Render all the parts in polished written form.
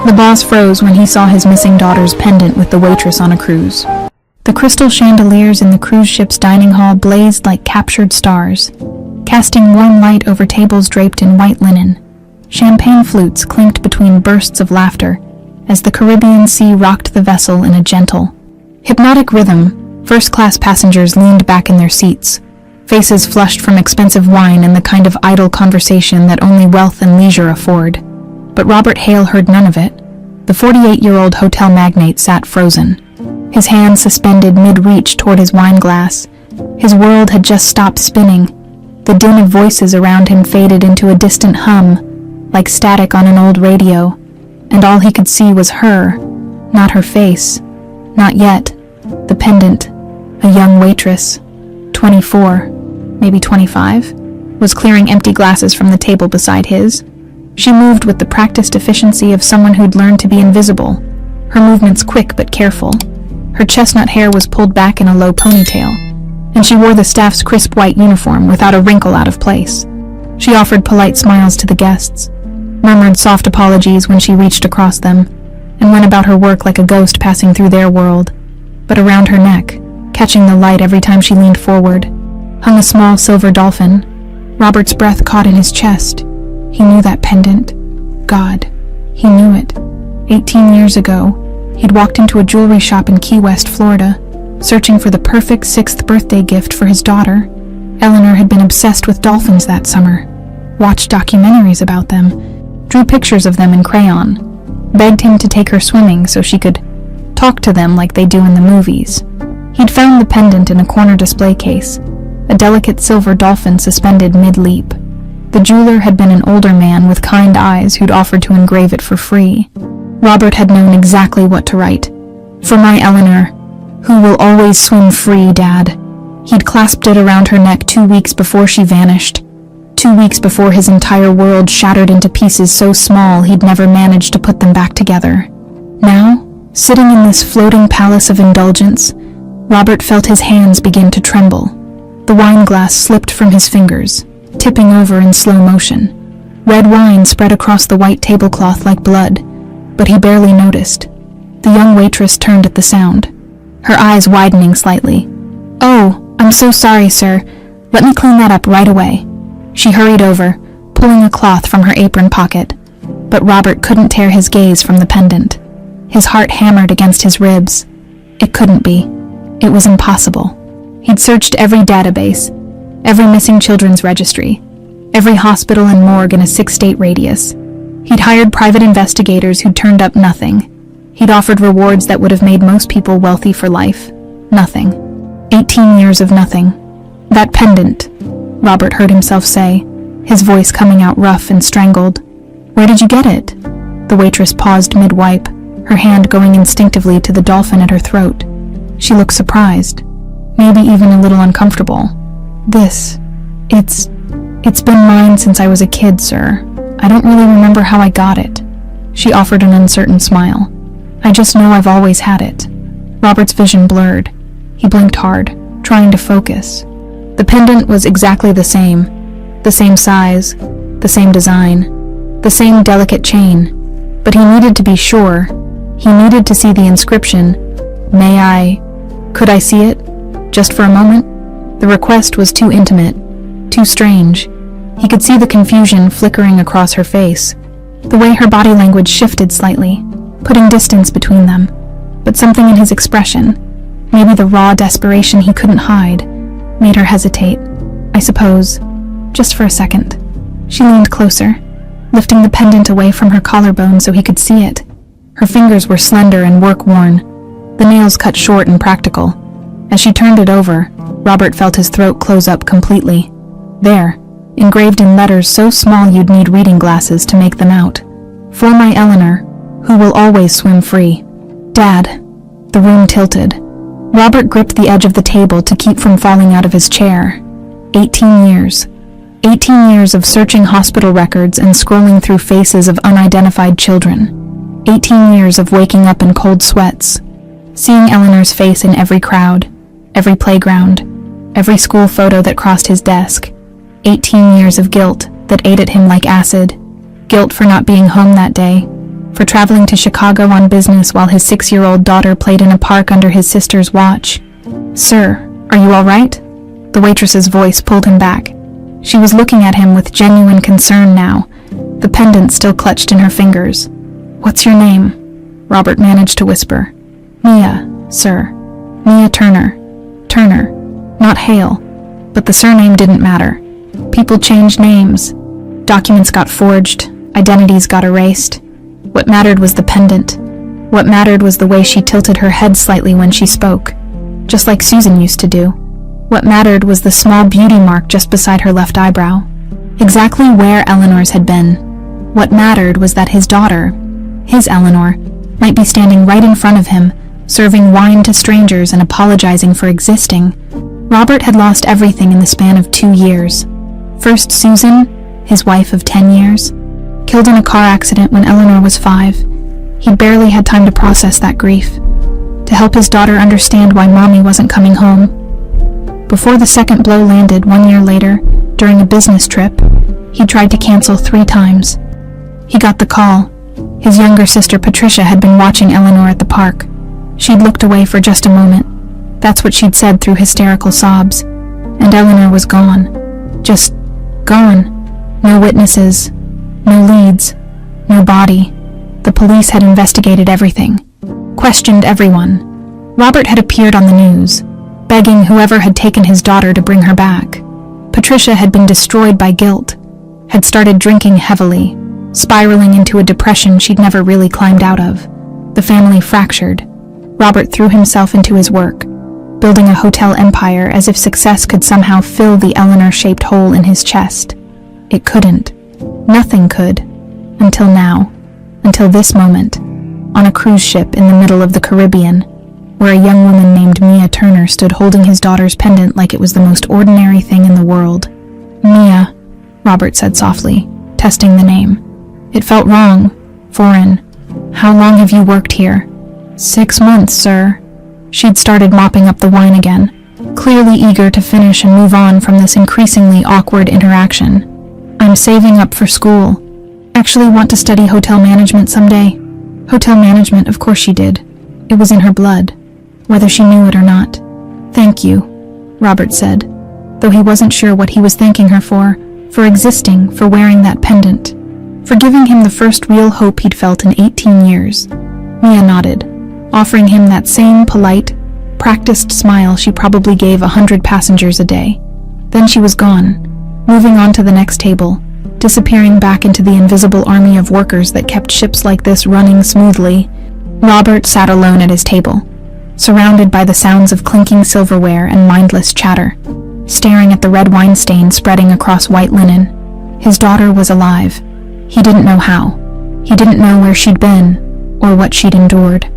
The boss froze when he saw his missing daughter's pendant with the waitress on a cruise. The crystal chandeliers in the cruise ship's dining hall blazed like captured stars, casting warm light over tables draped in white linen. Champagne flutes clinked between bursts of laughter as the Caribbean Sea rocked the vessel in a gentle, hypnotic rhythm. First-class passengers leaned back in their seats, faces flushed from expensive wine and the kind of idle conversation that only wealth and leisure afford. But Robert Hale heard none of it. The 48-year-old hotel magnate sat frozen, his hand suspended mid-reach toward his wine glass. His world had just stopped spinning. The din of voices around him faded into a distant hum, like static on an old radio, and all he could see was her, not her face, not yet. The pendant, a young waitress, 24, maybe 25, was clearing empty glasses from the table beside his. She moved with the practiced efficiency of someone who'd learned to be invisible, her movements quick but careful. Her chestnut hair was pulled back in a low ponytail, and she wore the staff's crisp white uniform without a wrinkle out of place. She offered polite smiles to the guests, murmured soft apologies when she reached across them, and went about her work like a ghost passing through their world. But around her neck, catching the light every time she leaned forward, hung a small silver dolphin. Robert's breath caught in his chest. He knew that pendant. God, he knew it. 18 years ago, he'd walked into a jewelry shop in Key West, Florida, searching for the perfect 6th birthday gift for his daughter. Eleanor had been obsessed with dolphins that summer, watched documentaries about them, drew pictures of them in crayon, begged him to take her swimming so she could talk to them like they do in the movies. He'd found the pendant in a corner display case, a delicate silver dolphin suspended mid-leap. The jeweler had been an older man with kind eyes who'd offered to engrave it for free. Robert had known exactly what to write. "For my Eleanor, who will always swim free, Dad." He'd clasped it around her neck 2 weeks before she vanished. 2 weeks before his entire world shattered into pieces so small he'd never managed to put them back together. Now, sitting in this floating palace of indulgence, Robert felt his hands begin to tremble. The wine glass slipped from his fingers, tipping over in slow motion. Red wine spread across the white tablecloth like blood, but he barely noticed. The young waitress turned at the sound, her eyes widening slightly. "Oh, I'm so sorry, sir. Let me clean that up right away." She hurried over, pulling a cloth from her apron pocket, but Robert couldn't tear his gaze from the pendant. His heart hammered against his ribs. It couldn't be. It was impossible. He'd searched every database, every missing children's registry, every hospital and morgue in a 6-state radius. He'd hired private investigators who'd turned up nothing. He'd offered rewards that would have made most people wealthy for life. Nothing. 18 years of nothing. "That pendant," Robert heard himself say, his voice coming out rough and strangled. "Where did you get it?" The waitress paused mid-wipe, her hand going instinctively to the dolphin at her throat. She looked surprised, maybe even a little uncomfortable. It's been mine since I was a kid, sir. I don't really remember how I got it." She offered an uncertain smile. "I just know I've always had it." Robert's vision blurred. He blinked hard, trying to focus. The pendant was exactly the same size, the same design, the same delicate chain, but he needed to be sure. He needed to see the inscription. Could I see it? Just for a moment? The request was too intimate, too strange. He could see the confusion flickering across her face, the way her body language shifted slightly, putting distance between them. But something in his expression, maybe the raw desperation he couldn't hide, made her hesitate. "I suppose, just for a second." She leaned closer, lifting the pendant away from her collarbone so he could see it. Her fingers were slender and work-worn, the nails cut short and practical. As she turned it over, Robert felt his throat close up completely. There, engraved in letters so small you'd need reading glasses to make them out. "For my Eleanor, who will always swim free." "Dad." The room tilted. Robert gripped the edge of the table to keep from falling out of his chair. 18 years. 18 years of searching hospital records and scrolling through faces of unidentified children. 18 years of waking up in cold sweats, seeing Eleanor's face in every crowd, every playground, every school photo that crossed his desk. 18 years of guilt that ate at him like acid. Guilt for not being home that day. For traveling to Chicago on business while his 6-year-old daughter played in a park under his sister's watch. "Sir, are you all right?" The waitress's voice pulled him back. She was looking at him with genuine concern now, the pendant still clutched in her fingers. "What's your name?" Robert managed to whisper. "Mia, sir. Mia Turner. Turner, not Hale." But the surname didn't matter. People changed names. Documents got forged. Identities got erased. What mattered was the pendant. What mattered was the way she tilted her head slightly when she spoke, just like Susan used to do. What mattered was the small beauty mark just beside her left eyebrow, exactly where Eleanor's had been. What mattered was that his daughter, his Eleanor, might be standing right in front of him, serving wine to strangers and apologizing for existing. Robert had lost everything in the span of 2 years. First Susan, his wife of 10 years, killed in a car accident when Eleanor was 5. He barely had time to process that grief, to help his daughter understand why Mommy wasn't coming home. Before the second blow landed 1 year later, during a business trip, he tried to cancel 3 times. He got the call. His younger sister Patricia had been watching Eleanor at the park. She'd looked away for just a moment. That's what she'd said through hysterical sobs. And Eleanor was gone. Just gone. No witnesses. No leads. No body. The police had investigated everything. Questioned everyone. Robert had appeared on the news, begging whoever had taken his daughter to bring her back. Patricia had been destroyed by guilt, had started drinking heavily, spiraling into a depression she'd never really climbed out of. The family fractured. Robert threw himself into his work, building a hotel empire as if success could somehow fill the Eleanor-shaped hole in his chest. It couldn't. Nothing could. Until now. Until this moment. On a cruise ship in the middle of the Caribbean, where a young woman named Mia Turner stood holding his daughter's pendant like it was the most ordinary thing in the world. "Mia," Robert said softly, testing the name. It felt wrong, foreign. "How long have you worked here?" "6 months, sir." She'd started mopping up the wine again, clearly eager to finish and move on from this increasingly awkward interaction. "I'm saving up for school. Actually want to study hotel management someday." Hotel management, of course she did. It was in her blood, whether she knew it or not. "Thank you," Robert said, though he wasn't sure what he was thanking her for existing, for wearing that pendant, for giving him the first real hope he'd felt in 18 years. Mia nodded, offering him that same polite, practiced smile she probably gave 100 passengers a day. Then she was gone, moving on to the next table, disappearing back into the invisible army of workers that kept ships like this running smoothly. Robert sat alone at his table, surrounded by the sounds of clinking silverware and mindless chatter, staring at the red wine stain spreading across white linen. His daughter was alive. He didn't know how. He didn't know where she'd been, or what she'd endured.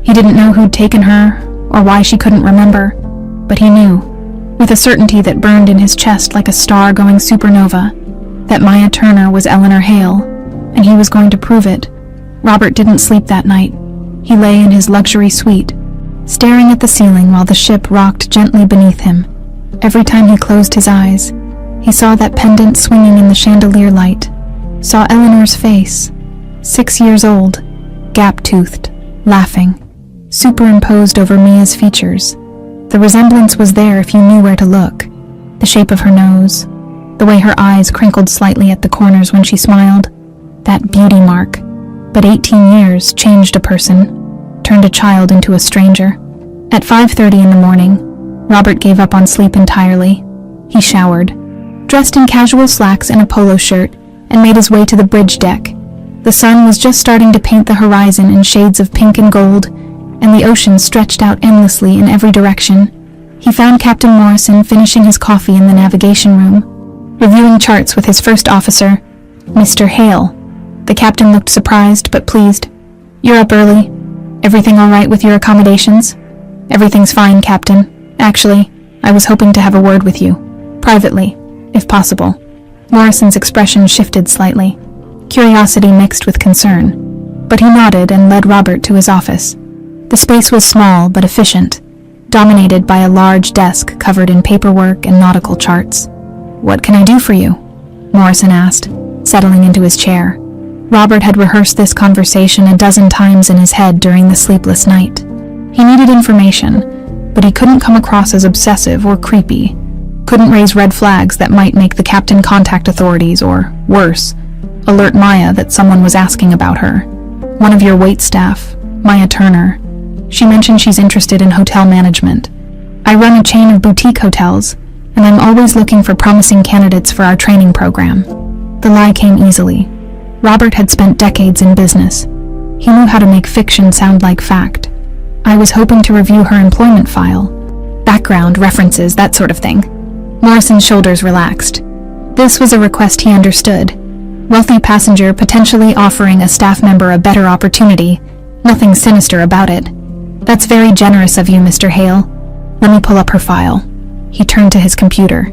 He didn't know who'd taken her, or why she couldn't remember. But he knew, with a certainty that burned in his chest like a star going supernova, that Mia Turner was Eleanor Hale, and he was going to prove it. Robert didn't sleep that night. He lay in his luxury suite, staring at the ceiling while the ship rocked gently beneath him. Every time he closed his eyes, he saw that pendant swinging in the chandelier light, saw Eleanor's face, 6 years old, gap-toothed, laughing, superimposed over Mia's features. The resemblance was there if you knew where to look. The shape of her nose, the way her eyes crinkled slightly at the corners when she smiled. That beauty mark. But 18 years changed a person, turned a child into a stranger. At 5:30 in the morning, Robert gave up on sleep entirely. He showered, dressed in casual slacks and a polo shirt, and made his way to the bridge deck. The sun was just starting to paint the horizon in shades of pink and gold, and the ocean stretched out endlessly in every direction. He found Captain Morrison finishing his coffee in the navigation room, reviewing charts with his first officer, Mr. Hale. The captain looked surprised but pleased. "You're up early. Everything all right with your accommodations?" "Everything's fine, Captain. Actually, I was hoping to have a word with you. Privately, if possible." Morrison's expression shifted slightly, curiosity mixed with concern, but he nodded and led Robert to his office. The space was small but efficient, dominated by a large desk covered in paperwork and nautical charts. "What can I do for you?" Morrison asked, settling into his chair. Robert had rehearsed this conversation a dozen times in his head during the sleepless night. He needed information, but he couldn't come across as obsessive or creepy, couldn't raise red flags that might make the captain contact authorities or, worse, alert Maya that someone was asking about her. One of your wait staff, Maya Turner. She mentioned she's interested in hotel management. I run a chain of boutique hotels, and I'm always looking for promising candidates for our training program. The lie came easily. Robert had spent decades in business. He knew how to make fiction sound like fact. I was hoping to review her employment file. Background, references, that sort of thing. Morrison's shoulders relaxed. This was a request he understood. Wealthy passenger potentially offering a staff member a better opportunity. Nothing sinister about it. That's very generous of you, Mr. Hale. Let me pull up her file. He turned to his computer,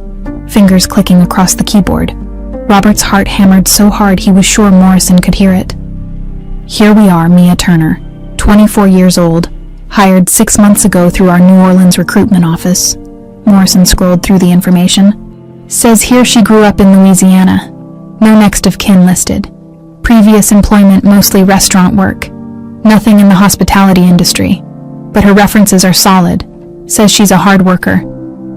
fingers clicking across the keyboard. Robert's heart hammered so hard he was sure Morrison could hear it. Here we are, Mia Turner, 24 years old, hired 6 months ago through our New Orleans recruitment office. Morrison scrolled through the information. Says here she grew up in Louisiana. No next of kin listed. Previous employment mostly restaurant work. Nothing in the hospitality industry. But her references are solid. Says she's a hard worker.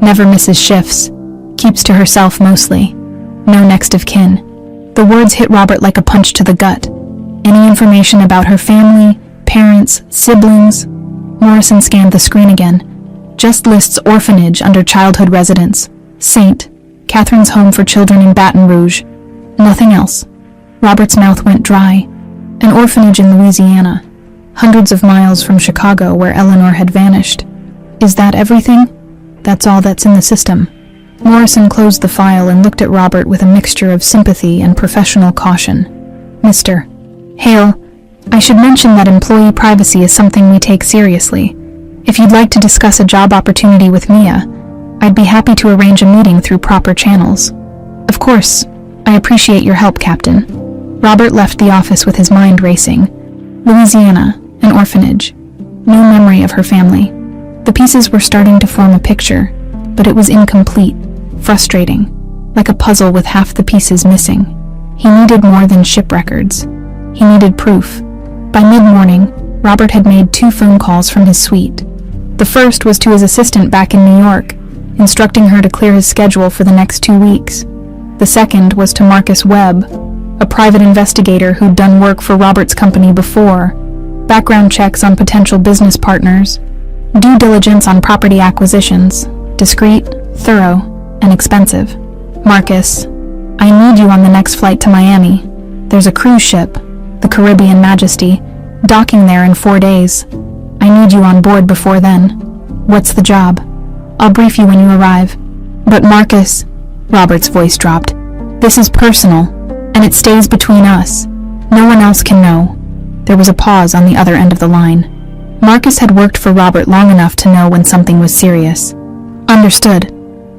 Never misses shifts. Keeps to herself mostly. No next of kin. The words hit Robert like a punch to the gut. Any information about her family, parents, siblings? Morrison scanned the screen again. Just lists orphanage under childhood residence. Saint. Catherine's home for children in Baton Rouge. Nothing else. Robert's mouth went dry. An orphanage in Louisiana. Hundreds of miles from Chicago where Eleanor had vanished. Is that everything? That's all that's in the system. Morrison closed the file and looked at Robert with a mixture of sympathy and professional caution. Mr. Hale, I should mention that employee privacy is something we take seriously. If you'd like to discuss a job opportunity with Mia, I'd be happy to arrange a meeting through proper channels. Of course, I appreciate your help, Captain. Robert left the office with his mind racing. Louisiana, an orphanage. No memory of her family. The pieces were starting to form a picture, but it was incomplete, frustrating, like a puzzle with half the pieces missing. He needed more than ship records. He needed proof. By mid-morning, Robert had made 2 phone calls from his suite. The first was to his assistant back in New York, instructing her to clear his schedule for the next 2 weeks. The second was to Marcus Webb, a private investigator who'd done work for Robert's company before, background checks on potential business partners, due diligence on property acquisitions, discreet, thorough, and expensive. Marcus, I need you on the next flight to Miami. There's a cruise ship, the Caribbean Majesty, docking there in 4 days. I need you on board before then. What's the job? I'll brief you when you arrive. But Marcus, Robert's voice dropped, this is personal, and it stays between us. No one else can know. There was a pause on the other end of the line. Marcus had worked for Robert long enough to know when something was serious. Understood.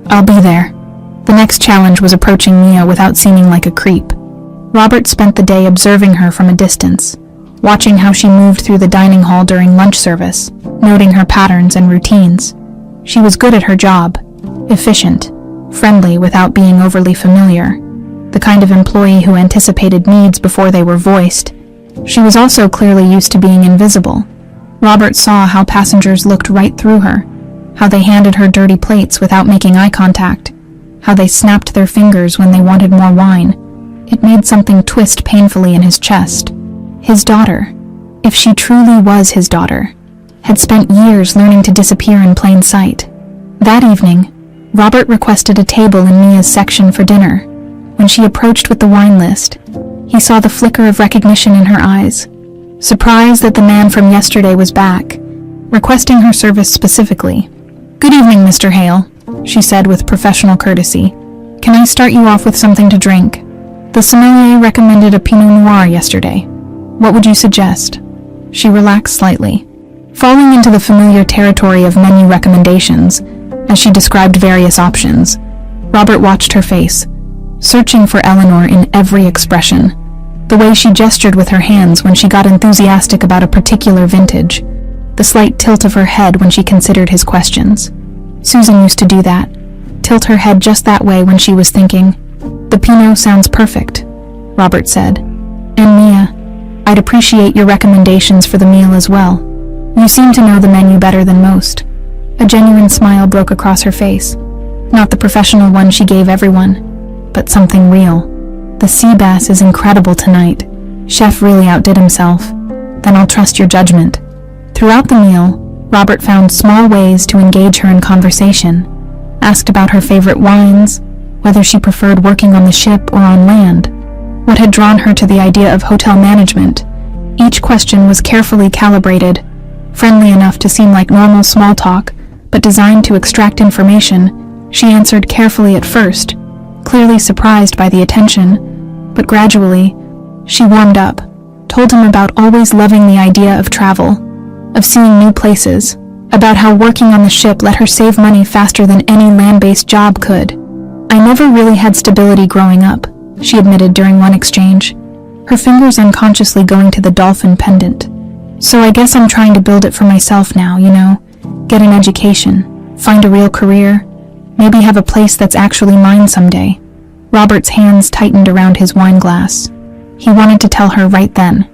I'll be there. The next challenge was approaching Mia without seeming like a creep. Robert spent the day observing her from a distance, watching how she moved through the dining hall during lunch service, noting her patterns and routines. She was good at her job, efficient, friendly without being overly familiar, the kind of employee who anticipated needs before they were voiced. She was also clearly used to being invisible. Robert saw how passengers looked right through her, how they handed her dirty plates without making eye contact, how they snapped their fingers when they wanted more wine. It made something twist painfully in his chest. His daughter, if she truly was his daughter, had spent years learning to disappear in plain sight. That evening, Robert requested a table in Mia's section for dinner. When she approached with the wine list, he saw the flicker of recognition in her eyes, surprised that the man from yesterday was back, requesting her service specifically. Good evening, Mr. Hale, she said with professional courtesy. Can I start you off with something to drink? The sommelier recommended a Pinot Noir yesterday. What would you suggest? She relaxed slightly, falling into the familiar territory of menu recommendations as she described various options. Robert watched her face, searching for Eleanor in every expression. The way she gestured with her hands when she got enthusiastic about a particular vintage, the slight tilt of her head when she considered his questions. Susan used to do that, tilt her head just that way when she was thinking. The Pinot sounds perfect, Robert said. And Mia, I'd appreciate your recommendations for the meal as well. You seem to know the menu better than most. A genuine smile broke across her face. Not the professional one she gave everyone, but something real. The sea bass is incredible tonight. Chef really outdid himself. Then I'll trust your judgment. Throughout the meal, Robert found small ways to engage her in conversation. Asked about her favorite wines, whether she preferred working on the ship or on land, what had drawn her to the idea of hotel management. Each question was carefully calibrated, friendly enough to seem like normal small talk, but designed to extract information. She answered carefully at first, clearly surprised by the attention, but gradually, she warmed up, told him about always loving the idea of travel, of seeing new places, about how working on the ship let her save money faster than any land-based job could. I never really had stability growing up, she admitted during one exchange, her fingers unconsciously going to the dolphin pendant. So I guess I'm trying to build it for myself now, you know, get an education, find a real career, maybe have a place that's actually mine someday. Robert's hands tightened around his wine glass. He wanted to tell her right then,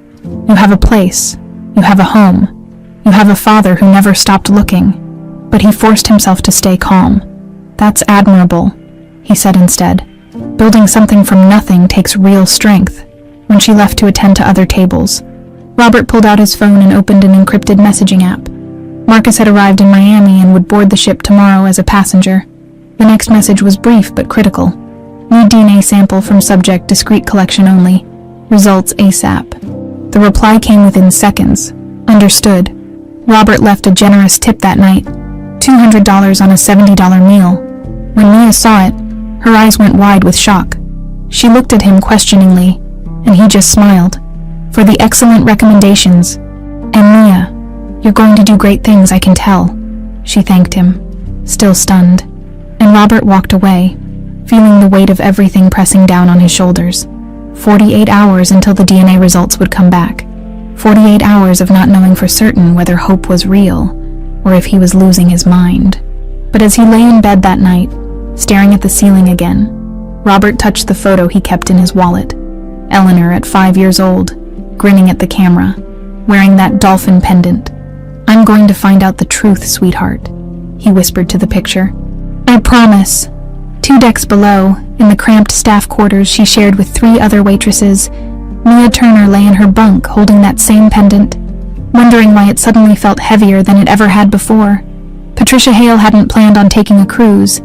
you have a place, you have a home, you have a father who never stopped looking, but he forced himself to stay calm. That's admirable, he said instead. Building something from nothing takes real strength. When she left to attend to other tables, Robert pulled out his phone and opened an encrypted messaging app. Marcus had arrived in Miami and would board the ship tomorrow as a passenger. The next message was brief but critical. Need DNA sample from subject discrete collection only. Results ASAP. The reply came within seconds. Understood. Robert left a generous tip that night, $200 on a $70 meal. When Mia saw it, her eyes went wide with shock. She looked at him questioningly, and he just smiled. For the excellent recommendations. And Mia, you're going to do great things, I can tell. She thanked him, still stunned. And Robert walked away, feeling the weight of everything pressing down on his shoulders. 48 hours until the DNA results would come back. 48 hours of not knowing for certain whether hope was real, or if he was losing his mind. But as he lay in bed that night, staring at the ceiling again, Robert touched the photo he kept in his wallet. Eleanor at 5 years old, grinning at the camera, wearing that dolphin pendant. I'm going to find out the truth, sweetheart, he whispered to the picture. I promise. 2 decks below, in the cramped staff quarters she shared with 3 other waitresses, Mia Turner lay in her bunk holding that same pendant, wondering why it suddenly felt heavier than it ever had before. Patricia Hale hadn't planned on taking a cruise.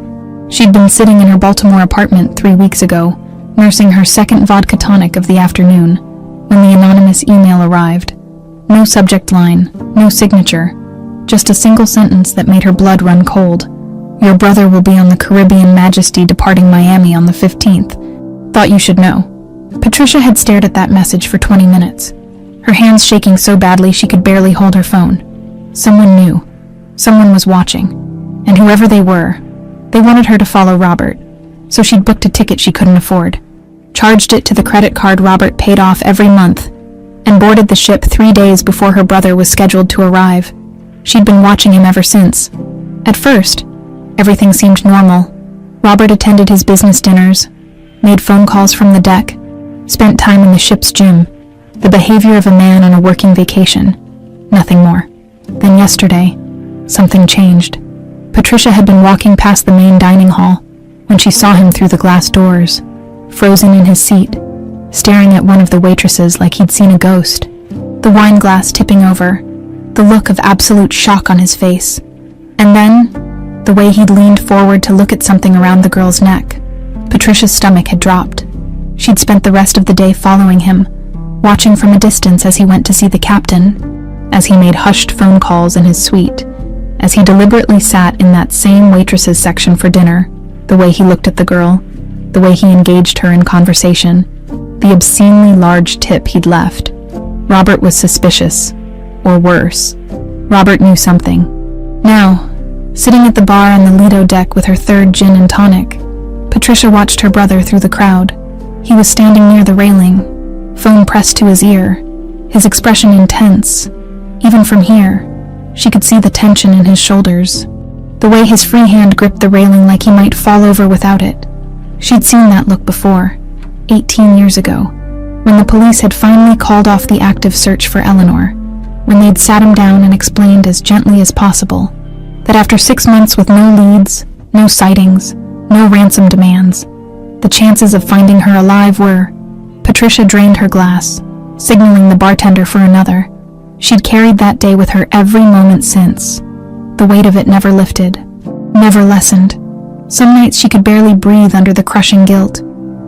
She'd been sitting in her Baltimore apartment 3 weeks ago, nursing her second vodka tonic of the afternoon, when the anonymous email arrived. No subject line, no signature, just a single sentence that made her blood run cold. Your brother will be on the Caribbean Majesty departing Miami on the 15th. Thought you should know. Patricia had stared at that message for 20 minutes, her hands shaking so badly she could barely hold her phone. Someone knew. Someone was watching. And whoever they were, they wanted her to follow Robert, so she'd booked a ticket she couldn't afford, charged it to the credit card Robert paid off every month, and boarded the ship 3 days before her brother was scheduled to arrive. She'd been watching him ever since. At first, everything seemed normal. Robert attended his business dinners, made phone calls from the deck, spent time in the ship's gym, the behavior of a man on a working vacation. Nothing more. Then yesterday, something changed. Patricia had been walking past the main dining hall when she saw him through the glass doors, frozen in his seat, staring at one of the waitresses like he'd seen a ghost, the wine glass tipping over, the look of absolute shock on his face. And then, the way he'd leaned forward to look at something around the girl's neck. Patricia's stomach had dropped. She'd spent the rest of the day following him, watching from a distance as he went to see the captain, as he made hushed phone calls in his suite, as he deliberately sat in that same waitresses section for dinner, the way he looked at the girl, the way he engaged her in conversation, the obscenely large tip he'd left. Robert was suspicious, or worse. Robert knew something. Now, sitting at the bar on the Lido deck with her 3rd gin and tonic, Patricia watched her brother through the crowd. He was standing near the railing, phone pressed to his ear, his expression intense. Even from here, she could see the tension in his shoulders, the way his free hand gripped the railing like he might fall over without it. She'd seen that look before, 18 years ago, When the police had finally called off the active search for Eleanor, when they'd sat him down and explained as gently as possible that after 6 months with no leads, no sightings, no ransom demands, the chances of finding her alive were, Patricia drained her glass, signaling the bartender for another. She'd carried that day with her every moment since. The weight of it never lifted, never lessened. Some nights she could barely breathe under the crushing guilt.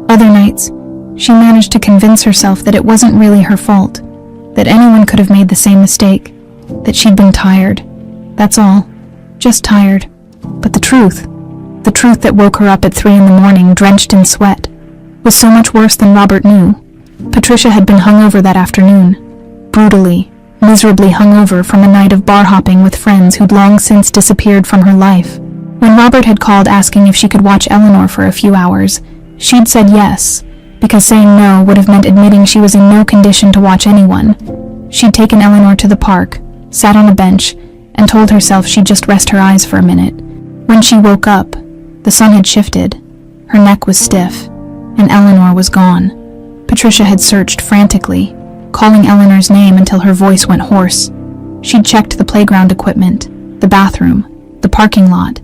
Other nights, she managed to convince herself that it wasn't really her fault, that anyone could have made the same mistake, that she'd been tired. That's all. Just tired. But the truth that woke her up at 3 a.m, drenched in sweat, was so much worse than Robert knew. Patricia had been hungover that afternoon, brutally, miserably hungover from a night of bar hopping with friends who'd long since disappeared from her life. When Robert had called asking if she could watch Eleanor for a few hours, she'd said yes, because saying no would have meant admitting she was in no condition to watch anyone. She'd taken Eleanor to the park, sat on a bench, and told herself she'd just rest her eyes for a minute. When she woke up, the sun had shifted, her neck was stiff, and Eleanor was gone. Patricia had searched frantically, calling Eleanor's name until her voice went hoarse. She'd checked the playground equipment, the bathroom, the parking lot,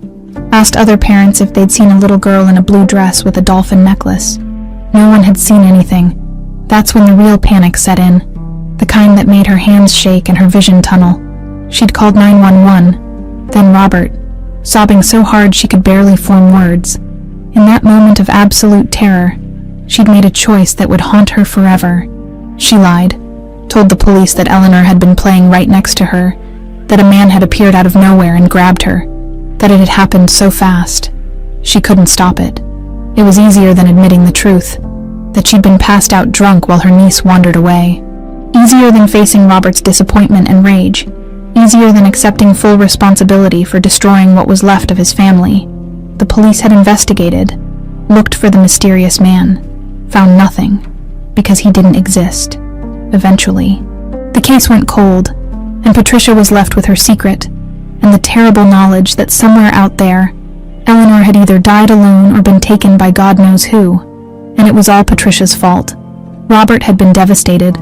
asked other parents if they'd seen a little girl in a blue dress with a dolphin necklace. No one had seen anything. That's when the real panic set in, the kind that made her hands shake and her vision tunnel. She'd called 911, then Robert, sobbing so hard she could barely form words. In that moment of absolute terror, she'd made a choice that would haunt her forever. She lied, told the police that Eleanor had been playing right next to her, that a man had appeared out of nowhere and grabbed her, that it had happened so fast. She couldn't stop it. It was easier than admitting the truth, that she'd been passed out drunk while her niece wandered away. Easier than facing Robert's disappointment and rage. Easier than accepting full responsibility for destroying what was left of his family. The police had investigated, looked for the mysterious man, found nothing, because he didn't exist. Eventually, the case went cold, and Patricia was left with her secret, and the terrible knowledge that somewhere out there, Eleanor had either died alone or been taken by God knows who, and it was all Patricia's fault. Robert had been devastated,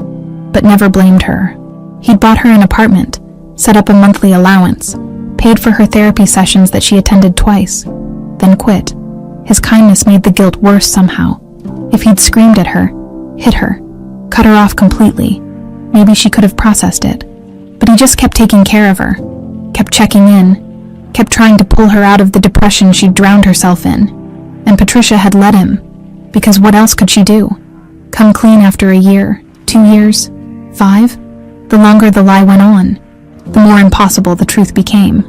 but never blamed her. He'd bought her an apartment, set up a monthly allowance, paid for her therapy sessions that she attended twice, then quit. His kindness made the guilt worse somehow. If he'd screamed at her, hit her, cut her off completely, maybe she could have processed it. But he just kept taking care of her, kept checking in, kept trying to pull her out of the depression she'd drowned herself in. And Patricia had let him, because what else could she do? Come clean after a year, 2 years, 5? The longer the lie went on, the more impossible the truth became.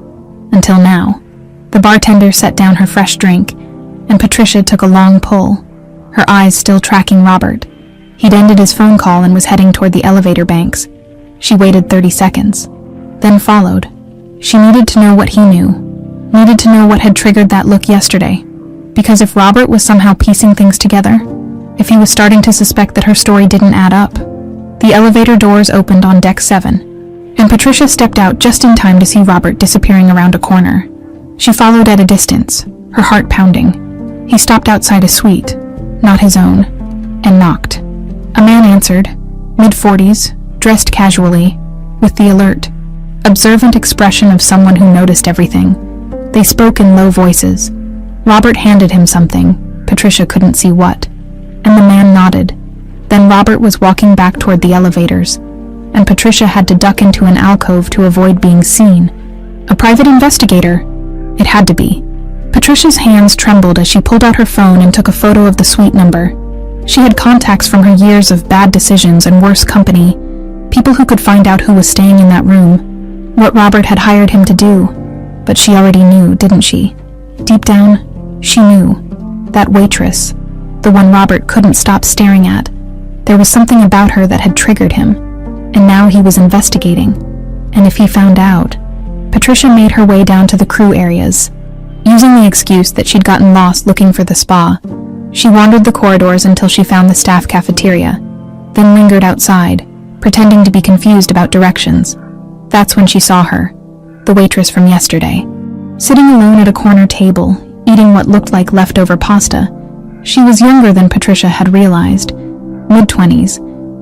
Until now. The bartender set down her fresh drink, and Patricia took a long pull, her eyes still tracking Robert. He'd ended his phone call and was heading toward the elevator banks. She waited 30 seconds, then followed. She needed to know what he knew, needed to know what had triggered that look yesterday, because if Robert was somehow piecing things together, if he was starting to suspect that her story didn't add up. The elevator doors opened on deck 7, and Patricia stepped out just in time to see Robert disappearing around a corner. She followed at a distance, her heart pounding. He stopped outside a suite, not his own, and knocked. A man answered, mid-40s, dressed casually, with the alert, observant expression of someone who noticed everything. They spoke in low voices. Robert handed him something, Patricia couldn't see what, and the man nodded. Then Robert was walking back toward the elevators, and Patricia had to duck into an alcove to avoid being seen. A private investigator? It had to be. Patricia's hands trembled as she pulled out her phone and took a photo of the suite number. She had contacts from her years of bad decisions and worse company, people who could find out who was staying in that room, what Robert had hired him to do. But she already knew, didn't she? Deep down, she knew. That waitress, the one Robert couldn't stop staring at. There was something about her that had triggered him, and now he was investigating. And if he found out... Patricia made her way down to the crew areas. Using the excuse that she'd gotten lost looking for the spa, she wandered the corridors until she found the staff cafeteria, then lingered outside, pretending to be confused about directions. That's when she saw her, the waitress from yesterday. Sitting alone at a corner table, eating what looked like leftover pasta. She was younger than Patricia had realized, mid-20s,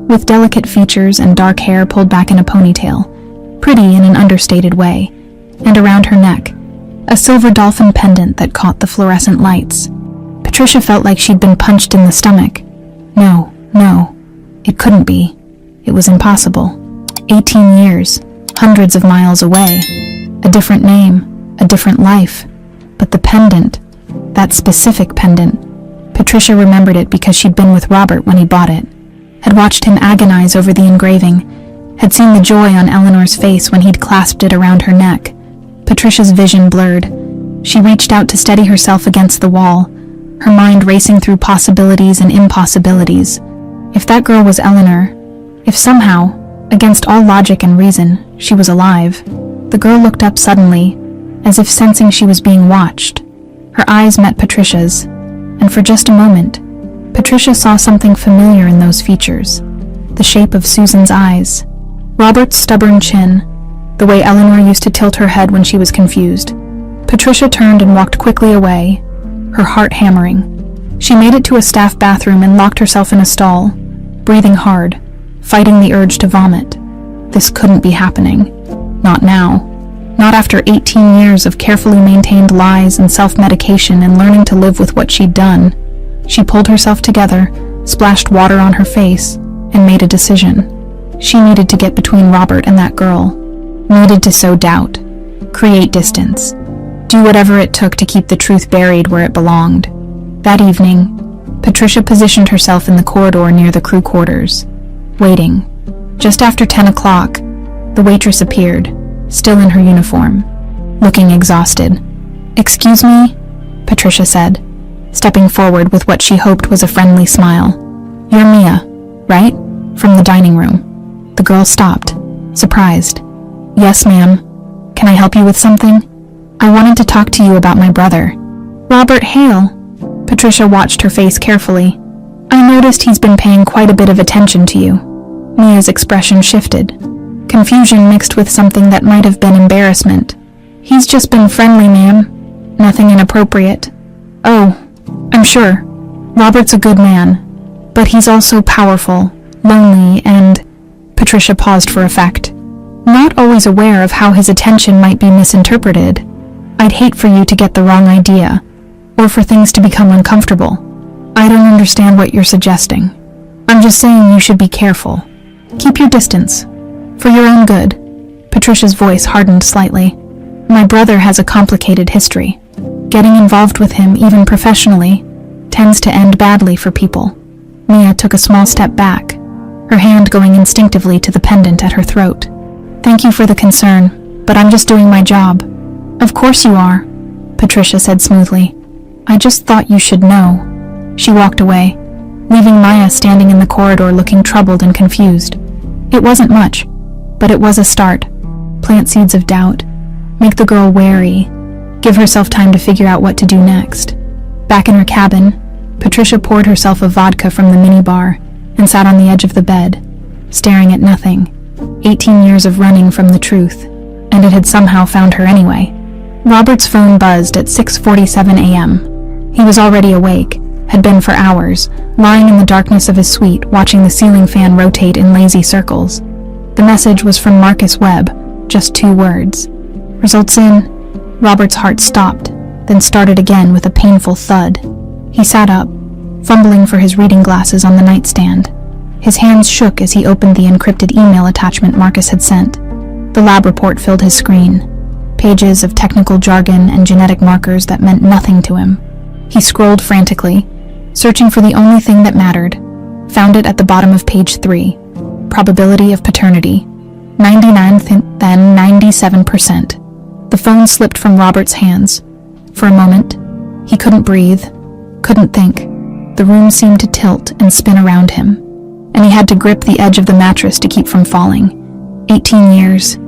with delicate features and dark hair pulled back in a ponytail, pretty in an understated way, and around her neck, a silver dolphin pendant that caught the fluorescent lights. Patricia felt like she'd been punched in the stomach. No, it couldn't be. It was impossible. 18 years, hundreds of miles away, a different name, a different life. But the pendant, that specific pendant, Patricia remembered it because she'd been with Robert when he bought it, had watched him agonize over the engraving, had seen the joy on Eleanor's face when he'd clasped it around her neck. Patricia's vision blurred. She reached out to steady herself against the wall, her mind racing through possibilities and impossibilities. If that girl was Eleanor, if somehow, against all logic and reason, she was alive, the girl looked up suddenly, as if sensing she was being watched. Her eyes met Patricia's, and for just a moment, Patricia saw something familiar in those features, the shape of Susan's eyes, Robert's stubborn chin, the way Eleanor used to tilt her head when she was confused. Patricia turned and walked quickly away, her heart hammering. She made it to a staff bathroom and locked herself in a stall, breathing hard, fighting the urge to vomit. This couldn't be happening. Not now. Not after 18 years of carefully maintained lies and self-medication and learning to live with what she'd done. She pulled herself together, splashed water on her face, and made a decision. She needed to get between Robert and that girl. Needed to sow doubt, create distance, do whatever it took to keep the truth buried where it belonged. That evening, Patricia positioned herself in the corridor near the crew quarters, waiting. Just after 10 o'clock, the waitress appeared, still in her uniform, looking exhausted. "Excuse me?" Patricia said, stepping forward with what she hoped was a friendly smile. "You're Mia, right? From the dining room." The girl stopped, surprised. "Yes, ma'am. Can I help you with something?" "I wanted to talk to you about my brother." "Robert Hale." Patricia watched her face carefully. "I noticed he's been paying quite a bit of attention to you." Mia's expression shifted, confusion mixed with something that might have been embarrassment. "He's just been friendly, ma'am. Nothing inappropriate." "Oh, I'm sure. Robert's a good man, but he's also powerful, lonely, and..." Patricia paused for effect. "Not always aware of how his attention might be misinterpreted. I'd hate for you to get the wrong idea, or for things to become uncomfortable. I don't understand what you're suggesting. I'm just saying you should be careful. Keep your distance. For your own good." Patricia's voice hardened slightly. "My brother has a complicated history. Getting involved with him, even professionally, tends to end badly for people." Mia took a small step back, her hand going instinctively to the pendant at her throat. "Thank you for the concern, but I'm just doing my job." "Of course you are," Patricia said smoothly. "I just thought you should know." She walked away, leaving Maya standing in the corridor looking troubled and confused. It wasn't much, but it was a start. Plant seeds of doubt, make the girl wary, give herself time to figure out what to do next. Back in her cabin, Patricia poured herself a vodka from the minibar and sat on the edge of the bed, staring at nothing. 18 years of running from the truth, and it had somehow found her anyway. Robert's phone buzzed at 6:47 a.m. He was already awake, had been for hours, lying in the darkness of his suite watching the ceiling fan rotate in lazy circles. The message was from Marcus Webb, just 2 words. "Results in..." Robert's heart stopped, then started again with a painful thud. He sat up, fumbling for his reading glasses on the nightstand. His hands shook as he opened the encrypted email attachment Marcus had sent. The lab report filled his screen, pages of technical jargon and genetic markers that meant nothing to him. He scrolled frantically, searching for the only thing that mattered. Found it at the bottom of page 3. Probability of paternity. 99, then 97%. The phone slipped from Robert's hands. For a moment, he couldn't breathe, couldn't think. The room seemed to tilt and spin around him, and he had to grip the edge of the mattress to keep from falling. 18 years.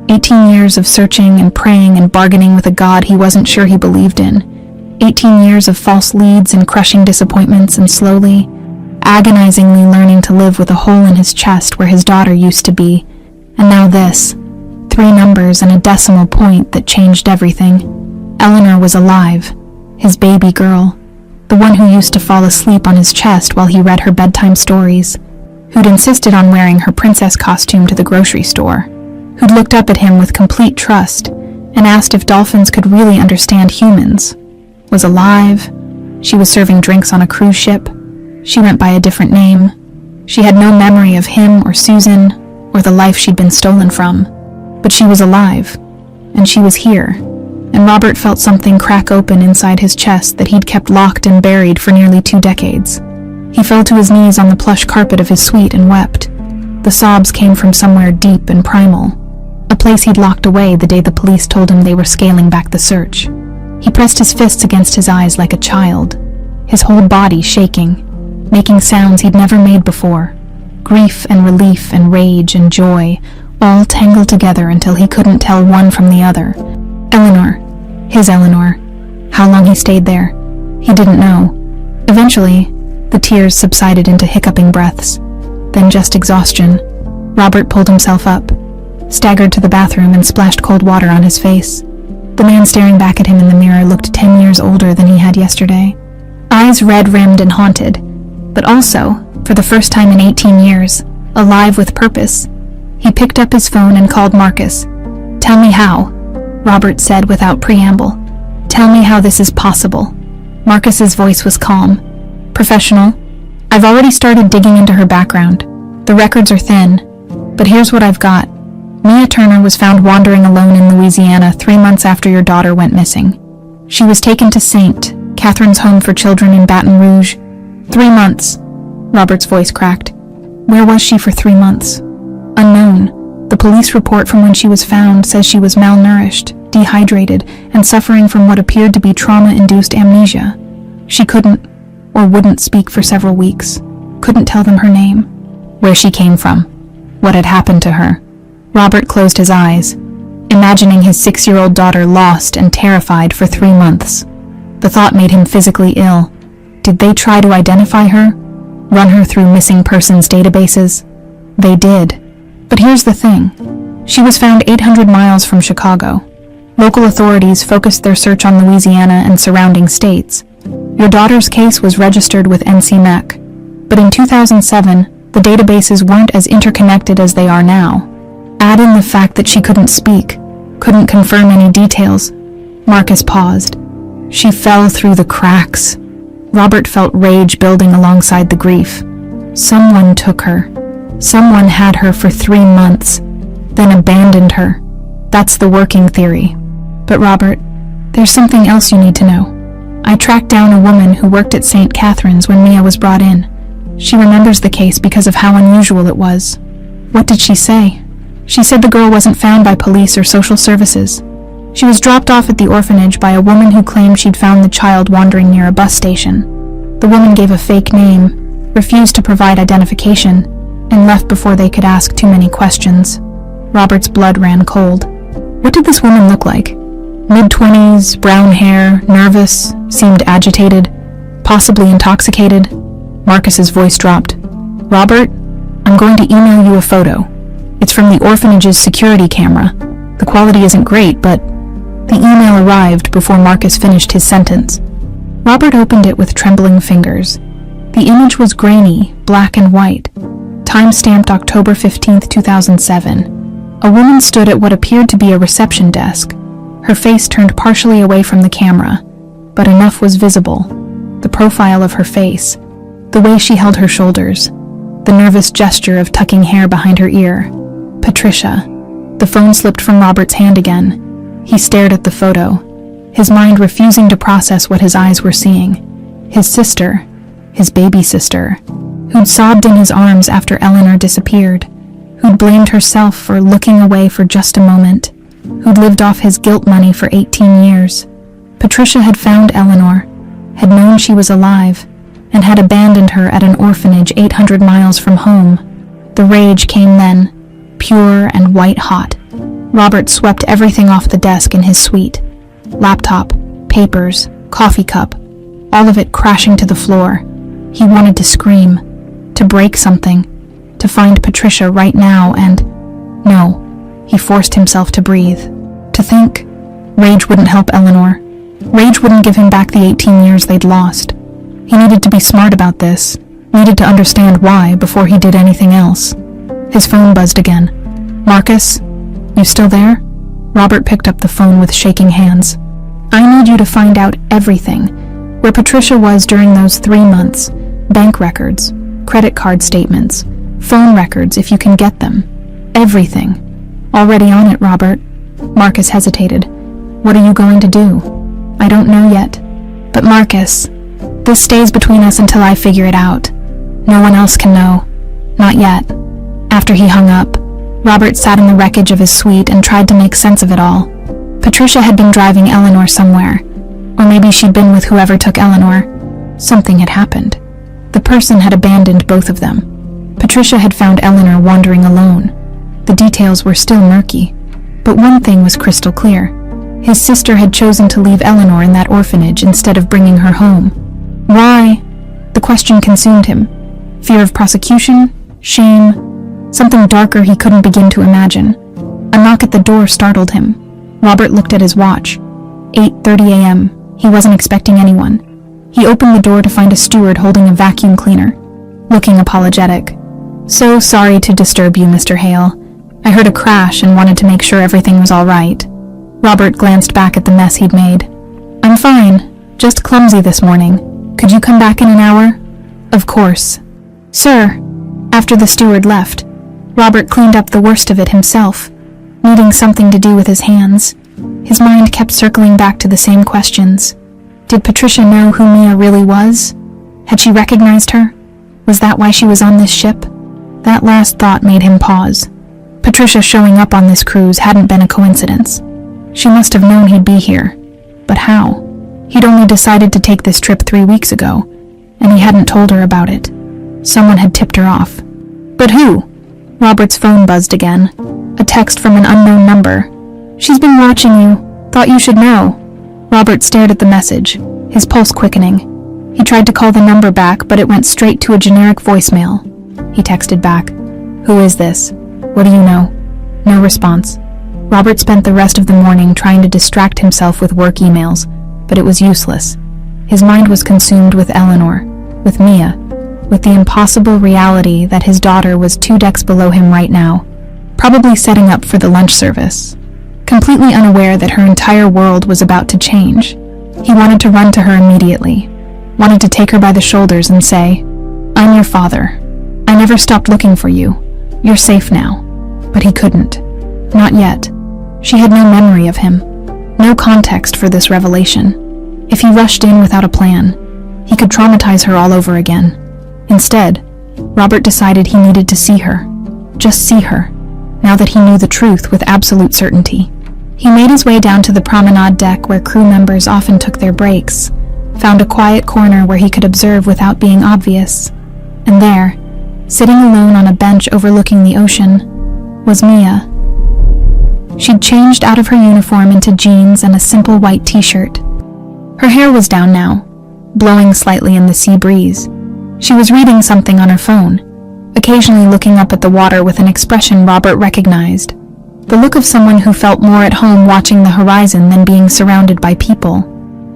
18 years of searching and praying and bargaining with a God he wasn't sure he believed in. 18 years of false leads and crushing disappointments and slowly, agonizingly learning to live with a hole in his chest where his daughter used to be. And now this. 3 numbers and a decimal point that changed everything. Eleanor was alive. His baby girl. The one who used to fall asleep on his chest while he read her bedtime stories. who'd insisted on wearing her princess costume to the grocery store, who'd looked up at him with complete trust and asked if dolphins could really understand humans, was alive. She was serving drinks on a cruise ship. She went by a different name. She had no memory of him or Susan or the life she'd been stolen from. But she was alive, and she was here, and Robert felt something crack open inside his chest that he'd kept locked and buried for nearly 2 decades. He fell to his knees on the plush carpet of his suite and wept. The sobs came from somewhere deep and primal, a place he'd locked away the day the police told him they were scaling back the search. He pressed his fists against his eyes like a child, his whole body shaking, making sounds he'd never made before. Grief and relief and rage and joy all tangled together until he couldn't tell one from the other. Eleanor, his Eleanor. How long he stayed there, he didn't know. Eventually, the tears subsided into hiccuping breaths, then just exhaustion. Robert pulled himself up, staggered to the bathroom and splashed cold water on his face. The man staring back at him in the mirror looked 10 years older than he had yesterday. Eyes red-rimmed and haunted, but also, for the first time in 18 years, alive with purpose. He picked up his phone and called Marcus. "Tell me how," Robert said without preamble. "Tell me how this is possible." Marcus's voice was calm. "Professional. I've already started digging into her background. The records are thin, but here's what I've got. Mia Turner was found wandering alone in Louisiana 3 months after your daughter went missing. She was taken to St. Catherine's Home for Children in Baton Rouge. 3 months. Robert's voice cracked. Where was she for 3 months? Unknown. The police report from when she was found says she was malnourished, dehydrated, and suffering from what appeared to be trauma-induced amnesia. She couldn't, or wouldn't speak for several weeks. Couldn't tell them her name, where she came from, what had happened to her. Robert closed his eyes, imagining his 6-year-old daughter lost and terrified for 3 months. The thought made him physically ill. Did they try to identify her? Run her through missing persons databases? They did. But here's the thing. She was found 800 miles from Chicago. Local authorities focused their search on Louisiana and surrounding states. Your daughter's case was registered with NCMEC, but in 2007, the databases weren't as interconnected as they are now. Add in the fact that she couldn't speak, couldn't confirm any details. Marcus paused. She fell through the cracks. Robert felt rage building alongside the grief. Someone took her. Someone had her for 3 months, then abandoned her. That's the working theory. But Robert, there's something else you need to know. I tracked down a woman who worked at St. Catherine's when Mia was brought in. She remembers the case because of how unusual it was. What did she say? She said the girl wasn't found by police or social services. She was dropped off at the orphanage by a woman who claimed she'd found the child wandering near a bus station. The woman gave a fake name, refused to provide identification, and left before they could ask too many questions. Robert's blood ran cold. What did this woman look like? Mid-20s, brown hair, nervous, seemed agitated, possibly intoxicated. Marcus's voice dropped. Robert, I'm going to email you a photo. It's from the orphanage's security camera. The quality isn't great, but... The email arrived before Marcus finished his sentence. Robert opened it with trembling fingers. The image was grainy, black and white. Time-stamped October 15, 2007. A woman stood at what appeared to be a reception desk. Her face turned partially away from the camera, but enough was visible. The profile of her face, the way she held her shoulders, the nervous gesture of tucking hair behind her ear. Patricia. The phone slipped from Robert's hand again. He stared at the photo, his mind refusing to process what his eyes were seeing. His sister, his baby sister, who'd sobbed in his arms after Eleanor disappeared, who'd blamed herself for looking away for just a moment, who'd lived off his guilt money for 18 years. Patricia had found Eleanor, had known she was alive, and had abandoned her at an orphanage 800 miles from home. The rage came then, pure and white-hot. Robert swept everything off the desk in his suite. Laptop, papers, coffee cup, all of it crashing to the floor. He wanted to scream, to break something, to find Patricia right now and... No, he forced himself to breathe, to think. Rage wouldn't help Eleanor. Rage wouldn't give him back the 18 years they'd lost. He needed to be smart about this, needed to understand why before he did anything else. His phone buzzed again. "Marcus? You still there?" Robert picked up the phone with shaking hands. "I need you to find out everything. Where Patricia was during those 3 months. Bank records, credit card statements, phone records if you can get them. Everything." "Already on it, Robert." Marcus hesitated. "What are you going to do?" "I don't know yet. But Marcus, this stays between us until I figure it out. No one else can know. Not yet." After he hung up, Robert sat in the wreckage of his suite and tried to make sense of it all. Patricia had been driving Eleanor somewhere, or maybe she'd been with whoever took Eleanor. Something had happened. The person had abandoned both of them. Patricia had found Eleanor wandering alone. The details were still murky, but one thing was crystal clear. His sister had chosen to leave Eleanor in that orphanage instead of bringing her home. Why? The question consumed him. Fear of prosecution? Shame? Something darker he couldn't begin to imagine. A knock at the door startled him. Robert looked at his watch. 8:30 a.m. He wasn't expecting anyone. He opened the door to find a steward holding a vacuum cleaner, looking apologetic. "So sorry to disturb you, Mr. Hale. I heard a crash and wanted to make sure everything was all right." Robert glanced back at the mess he'd made. "I'm fine, just clumsy this morning. Could you come back in an hour?" "Of course." "Sir." After the steward left, Robert cleaned up the worst of it himself, needing something to do with his hands. His mind kept circling back to the same questions. Did Patricia know who Mia really was? Had she recognized her? Was that why she was on this ship? That last thought made him pause. Patricia showing up on this cruise hadn't been a coincidence. She must have known he'd be here. But how? He'd only decided to take this trip 3 weeks ago, and he hadn't told her about it. Someone had tipped her off. But who? Robert's phone buzzed again. A text from an unknown number. "She's been watching you. Thought you should know." Robert stared at the message, his pulse quickening. He tried to call the number back, but it went straight to a generic voicemail. He texted back, "Who is this? What do you know?" No response. Robert spent the rest of the morning trying to distract himself with work emails, but it was useless. His mind was consumed with Eleanor, with Mia, with the impossible reality that his daughter was 2 decks below him right now, probably setting up for the lunch service. Completely unaware that her entire world was about to change, he wanted to run to her immediately, wanted to take her by the shoulders and say, "I'm your father. I never stopped looking for you. You're safe now." But he couldn't. Not yet. She had no memory of him, no context for this revelation. If he rushed in without a plan, he could traumatize her all over again. Instead, Robert decided he needed to see her. Just see her, now that he knew the truth with absolute certainty. He made his way down to the promenade deck where crew members often took their breaks, found a quiet corner where he could observe without being obvious. And there, sitting alone on a bench overlooking the ocean, was Mia. She'd changed out of her uniform into jeans and a simple white t-shirt. Her hair was down now, blowing slightly in the sea breeze. She was reading something on her phone, occasionally looking up at the water with an expression Robert recognized. The look of someone who felt more at home watching the horizon than being surrounded by people.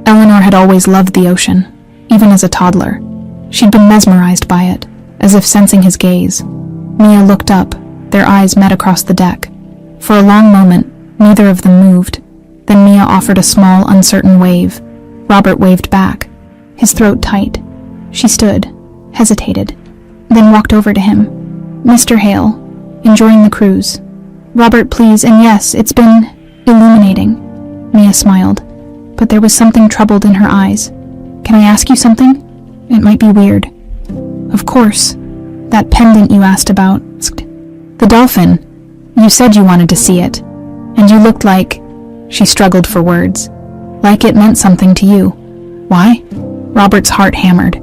Eleanor had always loved the ocean, even as a toddler. She'd been mesmerized by it, as if sensing his gaze. Mia looked up, their eyes met across the deck. For a long moment, neither of them moved. Then Mia offered a small, uncertain wave. Robert waved back, his throat tight. She stood, hesitated, then walked over to him. "Mr. Hale, enjoying the cruise?" "Robert, please, and yes, it's been illuminating." Mia smiled, but there was something troubled in her eyes. "Can I ask you something? It might be weird." "Of course. That pendant you asked about." "The dolphin. You said you wanted to see it. And you looked like..." She struggled for words. "Like it meant something to you." "Why?" Robert's heart hammered.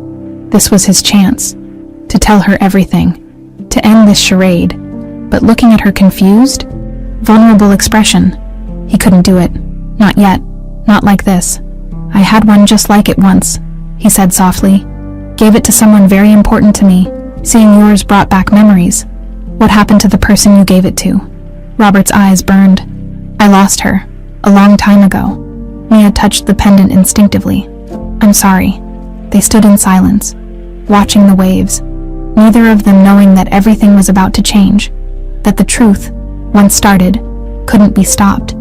This was his chance. To tell her everything. To end this charade. But looking at her confused, vulnerable expression, he couldn't do it. Not yet. Not like this. "I had one just like it once," he said softly. "Gave it to someone very important to me. Seeing yours brought back memories." "What happened to the person you gave it to?" Robert's eyes burned. "I lost her. A long time ago." Mia touched the pendant instinctively. "I'm sorry." They stood in silence, watching the waves, neither of them knowing that everything was about to change, that the truth, once started, couldn't be stopped.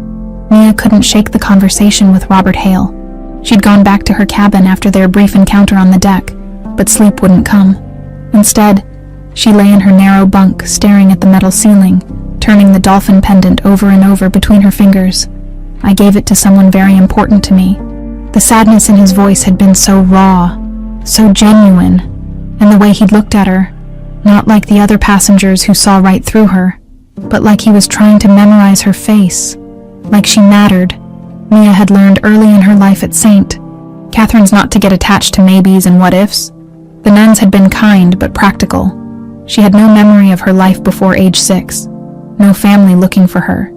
Mia couldn't shake the conversation with Robert Hale. She'd gone back to her cabin after their brief encounter on the deck, but sleep wouldn't come. Instead, she lay in her narrow bunk, staring at the metal ceiling, turning the dolphin pendant over and over between her fingers. I gave it to someone very important to me. The sadness in his voice had been so raw, so genuine, and the way he'd looked at her, not like the other passengers who saw right through her, but like he was trying to memorize her face, like she mattered. Mia had learned early in her life at St. Catherine's not to get attached to maybes and what-ifs. The nuns had been kind but practical. She had no memory of her life before age 6, no family looking for her,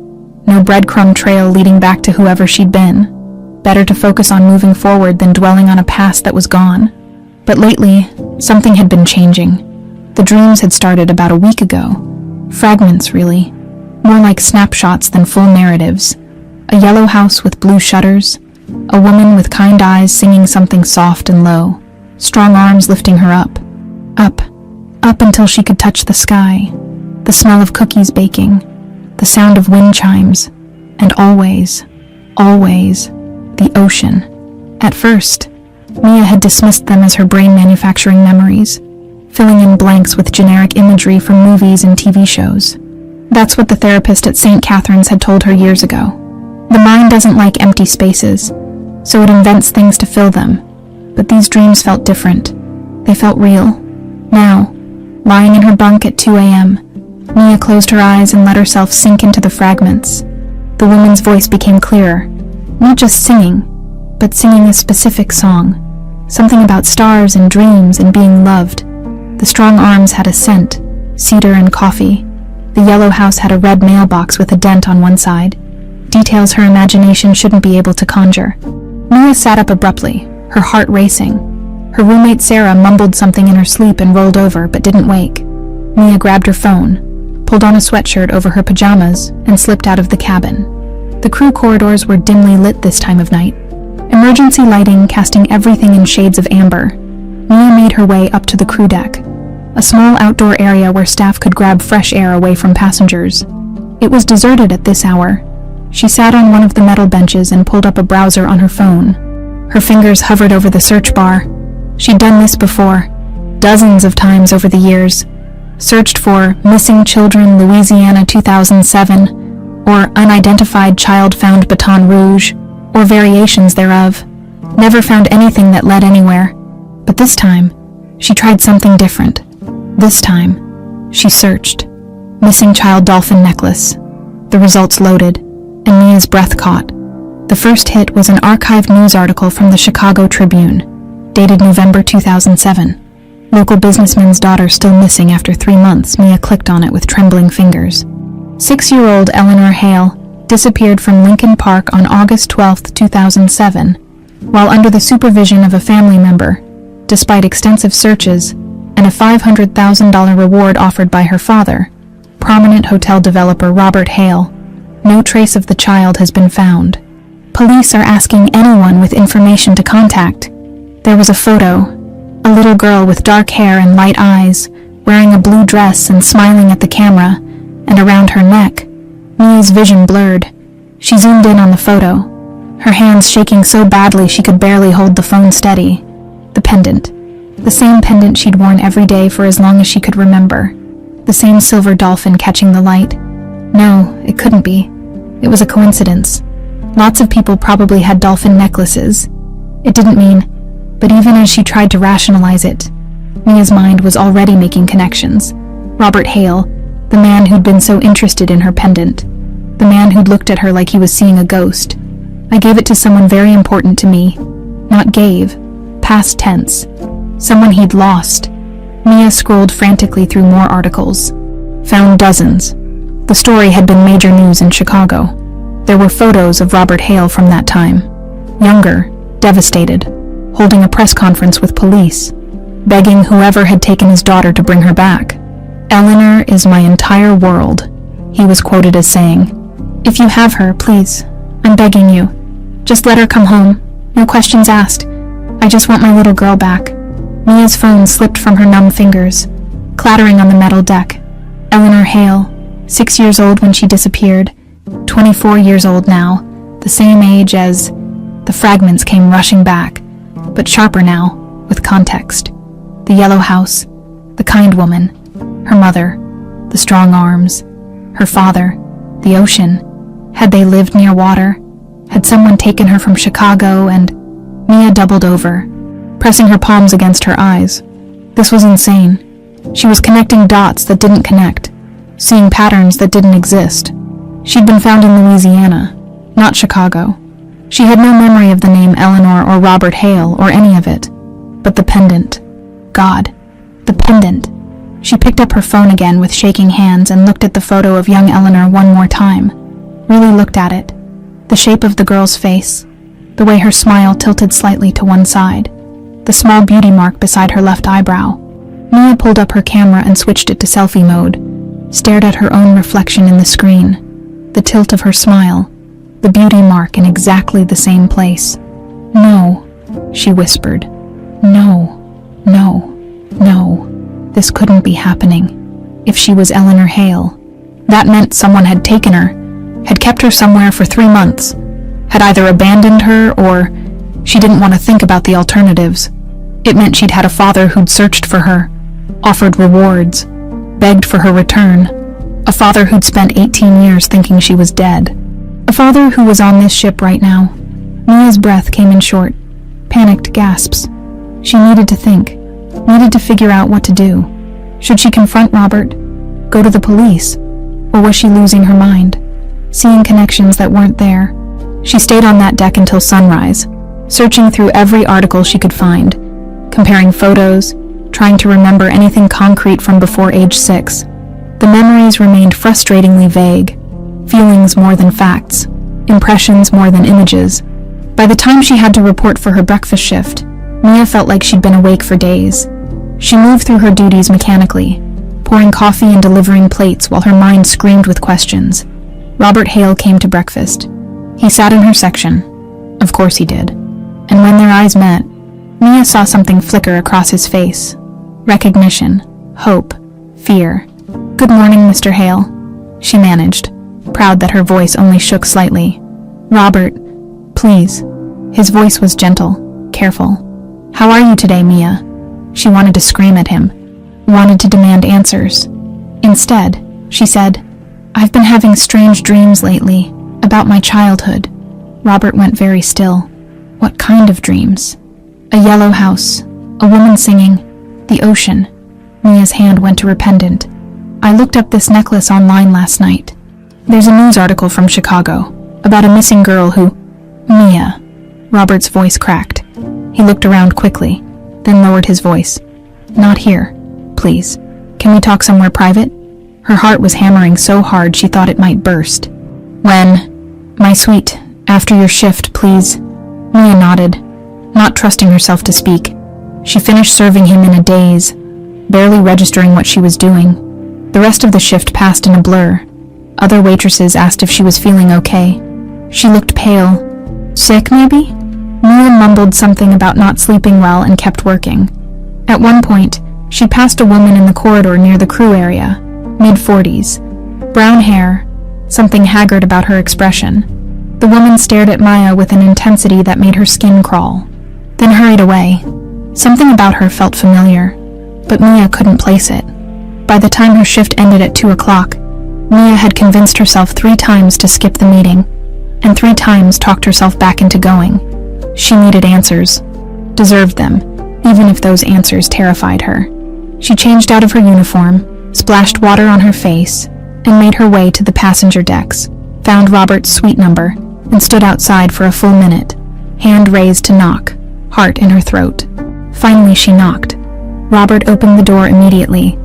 no breadcrumb trail leading back to whoever she'd been. Better to focus on moving forward than dwelling on a past that was gone. But lately, something had been changing. The dreams had started about a week ago. Fragments, really. More like snapshots than full narratives. A yellow house with blue shutters. A woman with kind eyes singing something soft and low. Strong arms lifting her up. Up until she could touch the sky. The smell of cookies baking. The sound of wind chimes. And always, the ocean. At first, Mia had dismissed them as her brain manufacturing memories, filling in blanks with generic imagery from movies and TV shows. That's what the therapist at St. Catherine's had told her years ago. The mind doesn't like empty spaces, so it invents things to fill them. But these dreams felt different. They felt real. Now, lying in her bunk at 2 a.m., Mia closed her eyes and let herself sink into the fragments. The woman's voice became clearer. Not just singing, but singing a specific song. Something about stars and dreams and being loved. The strong arms had a scent, cedar and coffee. The yellow house had a red mailbox with a dent on one side. Details her imagination shouldn't be able to conjure. Mia sat up abruptly, her heart racing. Her roommate Sarah mumbled something in her sleep and rolled over, but didn't wake. Mia grabbed her phone, pulled on a sweatshirt over her pajamas, and slipped out of the cabin. The crew corridors were dimly lit this time of night. Emergency lighting casting everything in shades of amber. Mia made her way up to the crew deck, a small outdoor area where staff could grab fresh air away from passengers. It was deserted at this hour. She sat on one of the metal benches and pulled up a browser on her phone. Her fingers hovered over the search bar. She'd done this before, dozens of times over the years. Searched for Missing Children, Louisiana 2007, or Unidentified Child Found Baton Rouge, or variations thereof. Never found anything that led anywhere. But this time, she tried something different. This time, she searched. Missing child dolphin necklace. The results loaded, and Mia's breath caught. The first hit was an archived news article from the Chicago Tribune, dated November 2007. Local businessman's daughter still missing after 3 months. Mia clicked on it with trembling fingers. 6-year-old Eleanor Hale disappeared from Lincoln Park on August 12, 2007, while under the supervision of a family member, despite extensive searches and a $500,000 reward offered by her father, prominent hotel developer Robert Hale. No trace of the child has been found. Police are asking anyone with information to contact. There was a photo, a little girl with dark hair and light eyes, wearing a blue dress and smiling at the camera, and around her neck, Mia's vision blurred. She zoomed in on the photo, her hands shaking so badly she could barely hold the phone steady. The pendant. The same pendant she'd worn every day for as long as she could remember. The same silver dolphin catching the light. No, it couldn't be. It was a coincidence. Lots of people probably had dolphin necklaces. It didn't mean, but even as she tried to rationalize it, Mia's mind was already making connections. Robert Hale, the man who'd been so interested in her pendant, the man who'd looked at her like he was seeing a ghost. I gave it to someone very important to me. Not gave, past tense. Someone he'd lost. Mia scrolled frantically through more articles. Found dozens. The story had been major news in Chicago. There were photos of Robert Hale from that time. Younger, devastated, holding a press conference with police, begging whoever had taken his daughter to bring her back. "Eleanor is my entire world," he was quoted as saying. "If you have her, please, I'm begging you. Just let her come home. No questions asked. I just want my little girl back." Mia's phone slipped from her numb fingers. clattering on the metal deck. Eleanor Hale, 6 years old when she disappeared, 24 years old now, the same age as... The fragments came rushing back, but sharper now, with context. The yellow house, the kind woman, her mother, the strong arms, her father, the ocean. Had they lived near water? Had someone taken her from Chicago? And Mia doubled over, pressing her palms against her eyes. This was insane. She was connecting dots that didn't connect, seeing patterns that didn't exist. She'd been found in Louisiana, not Chicago. She had no memory of the name Eleanor or Robert Hale or any of it. But the pendant. God, the pendant. She picked up her phone again with shaking hands and looked at the photo of young Eleanor one more time. Really looked at it. The shape of the girl's face, the way her smile tilted slightly to one side, the small beauty mark beside her left eyebrow. Mia pulled up her camera and switched it to selfie mode, stared at her own reflection in the screen, the tilt of her smile, the beauty mark in exactly the same place. No, she whispered. No, no, no. This couldn't be happening. If she was Eleanor Hale, that meant someone had taken her, had kept her somewhere for 3 months, had either abandoned her or she didn't want to think about the alternatives. It meant she'd had a father who'd searched for her, offered rewards, begged for her return, a father who'd spent 18 years thinking she was dead. A father who was on this ship right now. Mia's breath came in short, panicked gasps. She needed to think, needed to figure out what to do. Should she confront Robert, go to the police, or was she losing her mind, seeing connections that weren't there? She stayed on that deck until sunrise, searching through every article she could find, comparing photos, trying to remember anything concrete from before age 6. The memories remained frustratingly vague. Feelings more than facts, impressions more than images. By the time she had to report for her breakfast shift, Mia felt like she'd been awake for days. She moved through her duties mechanically, pouring coffee and delivering plates while her mind screamed with questions. Robert Hale came to breakfast. He sat in her section. Of course he did. And when their eyes met, Mia saw something flicker across his face. Recognition, hope, fear. "Good morning, Mr. Hale," she managed, proud that her voice only shook slightly. "Robert, please." His voice was gentle, careful. "How are you today, Mia?" She wanted to scream at him, wanted to demand answers. Instead, she said, "I've been having strange dreams lately, about my childhood." Robert went very still. What kind of dreams? A yellow house, a woman singing, the ocean. Mia's hand went to her pendant. "I looked up this necklace online last night. There's a news article from Chicago about a missing girl who..." "Mia." Robert's voice cracked. He looked around quickly, then lowered his voice. "Not here, please. Can we talk somewhere private?" Her heart was hammering so hard she thought it might burst. "When?" "My sweet, after your shift, please." Mia nodded, not trusting herself to speak. She finished serving him in a daze, barely registering what she was doing. The rest of the shift passed in a blur. Other waitresses asked if she was feeling okay. She looked pale. Sick, maybe? Mia mumbled something about not sleeping well and kept working. At one point, she passed a woman in the corridor near the crew area, mid-40s. Brown hair, something haggard about her expression. The woman stared at Mia with an intensity that made her skin crawl, then hurried away. Something about her felt familiar, but Mia couldn't place it. By the time her shift ended at 2 o'clock, Mia had convinced herself 3 times to skip the meeting, and 3 times talked herself back into going. She needed answers, deserved them, even if those answers terrified her. She changed out of her uniform, splashed water on her face, and made her way to the passenger decks, found Robert's suite number, and stood outside for a full minute, hand raised to knock, heart in her throat. Finally she knocked. Robert opened the door immediately,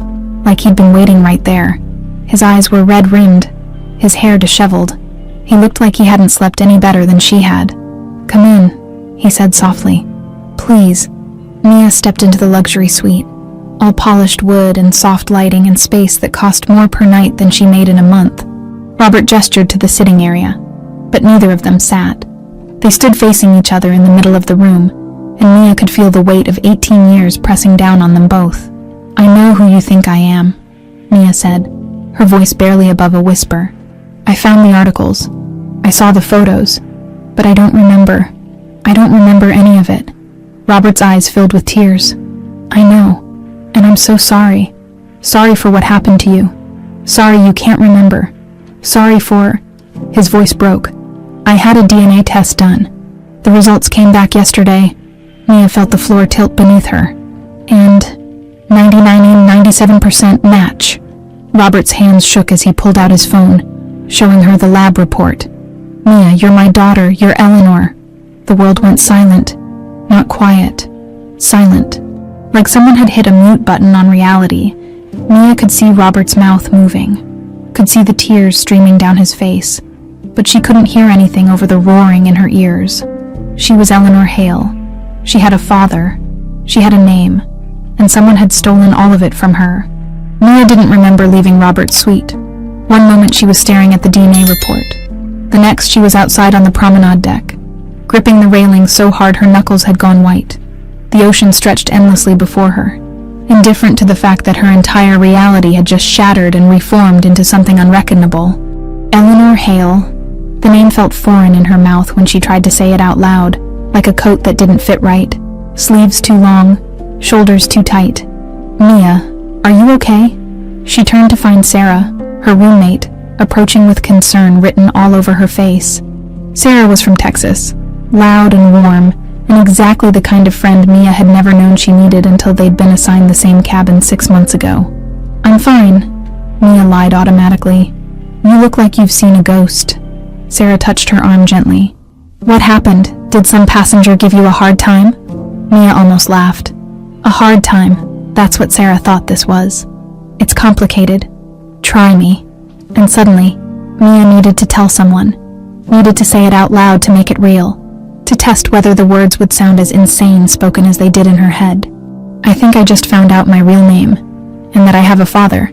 like he'd been waiting right there. His eyes were red-rimmed, his hair disheveled. He looked like he hadn't slept any better than she had. "Come in," he said softly. "Please." Mia stepped into the luxury suite, all polished wood and soft lighting and space that cost more per night than she made in a month. Robert gestured to the sitting area, but neither of them sat. They stood facing each other in the middle of the room, and Mia could feel the weight of 18 years pressing down on them both. I know who you think I am, Mia said, her voice barely above a whisper. I found the articles. I saw the photos. But I don't remember. I don't remember any of it. Robert's eyes filled with tears. I know. And I'm so sorry. Sorry for what happened to you. Sorry you can't remember. Sorry for... His voice broke. I had a DNA test done. The results came back yesterday. Mia felt the floor tilt beneath her. And 97% match. Robert's hands shook as he pulled out his phone, showing her the lab report. Mia, you're my daughter, you're Eleanor. The world went silent. Not quiet. Silent. Like someone had hit a mute button on reality. Mia could see Robert's mouth moving, could see the tears streaming down his face, but she couldn't hear anything over the roaring in her ears. She was Eleanor Hale. She had a father. She had a name. And someone had stolen all of it from her. Mia didn't remember leaving Robert's suite. One moment she was staring at the DNA report. The next she was outside on the promenade deck, gripping the railing so hard her knuckles had gone white. The ocean stretched endlessly before her, indifferent to the fact that her entire reality had just shattered and reformed into something unreckonable. Eleanor Hale. The name felt foreign in her mouth when she tried to say it out loud, like a coat that didn't fit right, sleeves too long, shoulders too tight. Mia, are you okay? She turned to find Sarah, her roommate, approaching with concern written all over her face. Sarah was from Texas, loud and warm, and exactly the kind of friend Mia had never known she needed until they'd been assigned the same cabin 6 months ago. I'm fine, Mia lied automatically. You look like you've seen a ghost. Sarah touched her arm gently. What happened? Did some passenger give you a hard time? Mia almost laughed. A hard time. That's what Sarah thought this was. It's complicated. Try me. And suddenly, Mia needed to tell someone. Needed to say it out loud to make it real. To test whether the words would sound as insane spoken as they did in her head. I think I just found out my real name, and that I have a father,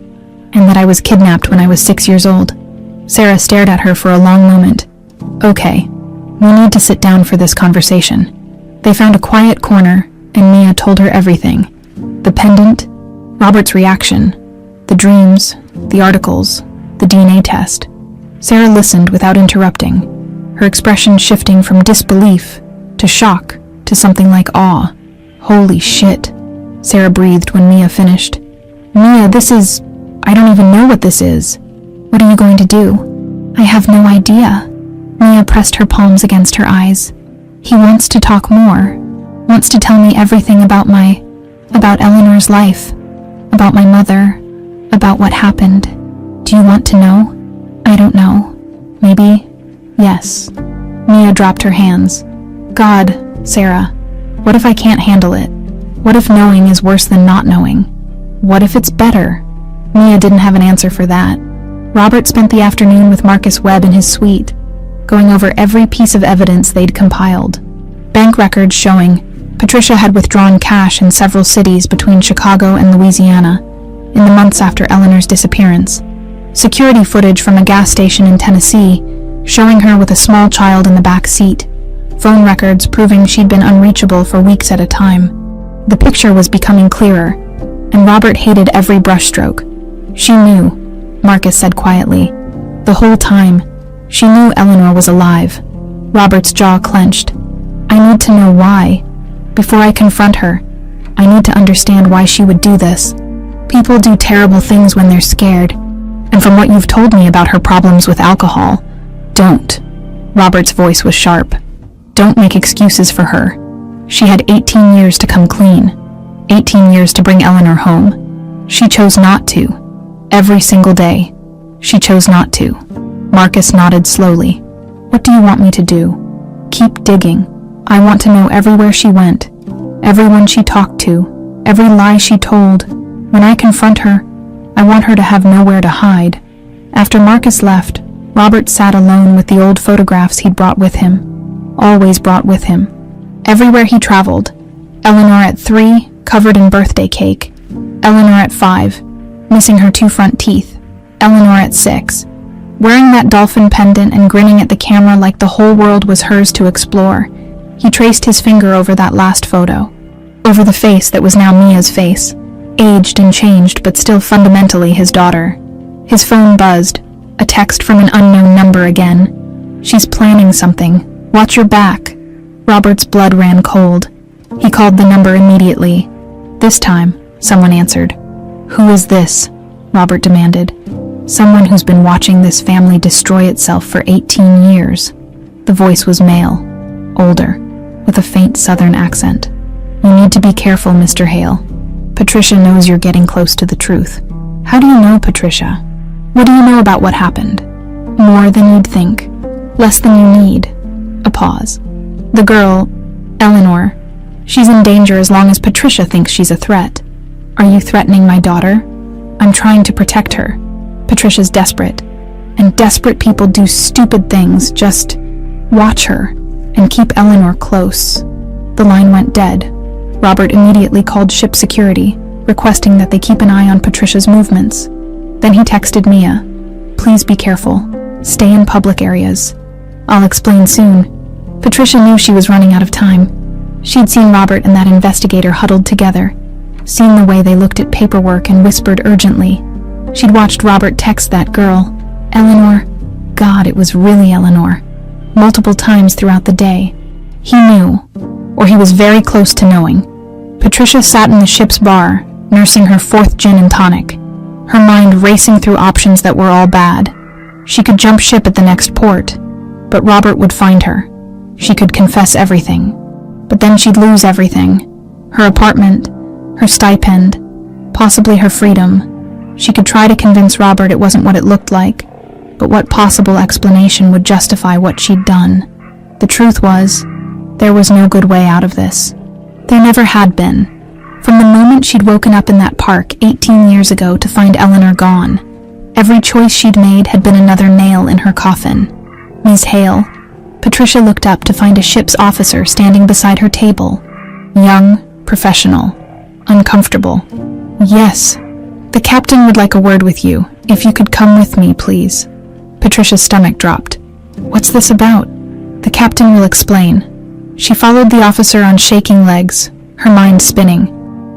and that I was kidnapped when I was 6 years old. Sarah stared at her for a long moment. Okay, we need to sit down for this conversation. They found a quiet corner, and Mia told her everything. The pendant, Robert's reaction, the dreams, the articles, the DNA test. Sarah listened without interrupting, her expression shifting from disbelief to shock to something like awe. Holy shit, Sarah breathed when Mia finished. Mia, I don't even know what this is. What are you going to do? I have no idea. Mia pressed her palms against her eyes. He wants to talk more, wants to tell me everything about Eleanor's life, about my mother, about what happened. Do you want to know? I don't know. Maybe, yes. Mia dropped her hands. God, Sarah, what if I can't handle it? What if knowing is worse than not knowing? What if it's better? Mia didn't have an answer for that. Robert spent the afternoon with Marcus Webb in his suite, going over every piece of evidence they'd compiled. Bank records showing Patricia had withdrawn cash in several cities between Chicago and Louisiana in the months after Eleanor's disappearance. Security footage from a gas station in Tennessee showing her with a small child in the back seat. Phone records proving she'd been unreachable for weeks at a time. The picture was becoming clearer, and Robert hated every brushstroke. She knew, Marcus said quietly. The whole time, she knew Eleanor was alive. Robert's jaw clenched. I need to know why. Before I confront her, I need to understand why she would do this. People do terrible things when they're scared. And from what you've told me about her problems with alcohol, don't. Robert's voice was sharp. Don't make excuses for her. She had 18 years to come clean. 18 years to bring Eleanor home. She chose not to. Every single day, she chose not to. Marcus nodded slowly. What do you want me to do? Keep digging. I want to know everywhere she went, everyone she talked to, every lie she told. When I confront her, I want her to have nowhere to hide. After Marcus left, Robert sat alone with the old photographs he'd brought with him. Always brought with him. Everywhere he traveled. Eleanor at 3, covered in birthday cake. Eleanor at 5, missing her 2 front teeth. Eleanor at 6, wearing that dolphin pendant and grinning at the camera like the whole world was hers to explore. He traced his finger over that last photo, over the face that was now Mia's face. aged and changed, but still fundamentally his daughter. His phone buzzed, a text from an unknown number again. "She's planning something. Watch your back." Robert's blood ran cold. He called the number immediately. This time, someone answered. "Who is this?" Robert demanded. "Someone who's been watching this family destroy itself for 18 years. The voice was male, older, with a faint southern accent. "You need to be careful, Mr. Hale. Patricia knows you're getting close to the truth." "How do you know, Patricia? What do you know about what happened?" "More than you'd think. Less than you need." A pause. "The girl, Eleanor, she's in danger as long as Patricia thinks she's a threat." "Are you threatening my daughter?" "I'm trying to protect her. Patricia's desperate. And desperate people do stupid things. Just watch her and keep Eleanor close." The line went dead. Robert immediately called ship security, requesting that they keep an eye on Patricia's movements. Then he texted Mia. "Please be careful. Stay in public areas. I'll explain soon." Patricia knew she was running out of time. She'd seen Robert and that investigator huddled together, seen the way they looked at paperwork and whispered urgently. She'd watched Robert text that girl, Eleanor. God, it was really Eleanor. Multiple times throughout the day. He knew, or he was very close to knowing. Patricia sat in the ship's bar, nursing her 4th gin and tonic, her mind racing through options that were all bad. She could jump ship at the next port, but Robert would find her. She could confess everything, but then she'd lose everything. Her apartment, her stipend, possibly her freedom. She could try to convince Robert it wasn't what it looked like, but what possible explanation would justify what she'd done? The truth was, there was no good way out of this. There never had been. From the moment she'd woken up in that park 18 years ago to find Eleanor gone, every choice she'd made had been another nail in her coffin. "Ms. Hale." Patricia looked up to find a ship's officer standing beside her table. Young, professional, uncomfortable. "Yes. The captain would like a word with you. If you could come with me, please." Patricia's stomach dropped. "What's this about?" "The captain will explain." She followed the officer on shaking legs, her mind spinning.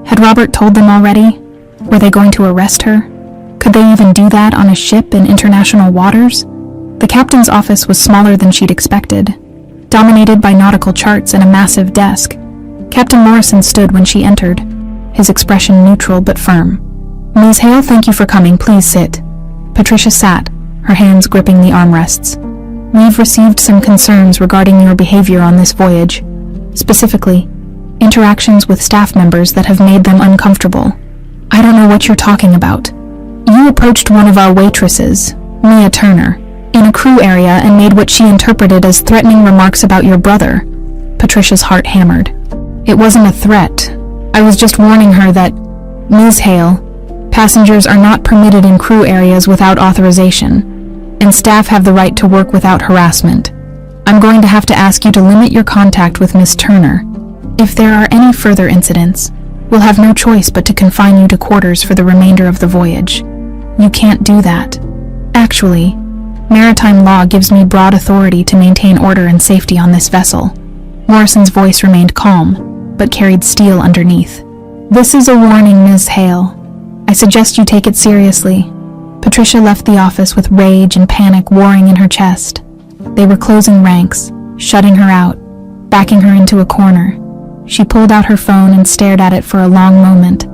Had Robert told them already? Were they going to arrest her? Could they even do that on a ship in international waters? The captain's office was smaller than she'd expected, dominated by nautical charts and a massive desk. Captain Morrison stood when she entered, his expression neutral but firm. "Ms. Hale, thank you for coming. Please sit." Patricia sat, her hands gripping the armrests. "We've received some concerns regarding your behavior on this voyage. Specifically, interactions with staff members that have made them uncomfortable." "I don't know what you're talking about." "You approached one of our waitresses, Mia Turner, in a crew area and made what she interpreted as threatening remarks about your brother." Patricia's heart hammered. "It wasn't a threat. I was just warning her that, Ms. Hale, passengers are not permitted in crew areas without authorization, and staff have the right to work without harassment. I'm going to have to ask you to limit your contact with Miss Turner. If there are any further incidents, we'll have no choice but to confine you to quarters for the remainder of the voyage." "You can't do that." "Actually, maritime law gives me broad authority to maintain order and safety on this vessel." Morrison's voice remained calm, but carried steel underneath. "This is a warning, Ms. Hale. I suggest you take it seriously." Patricia left the office with rage and panic warring in her chest. They were closing ranks, shutting her out, backing her into a corner. She pulled out her phone and stared at it for a long moment.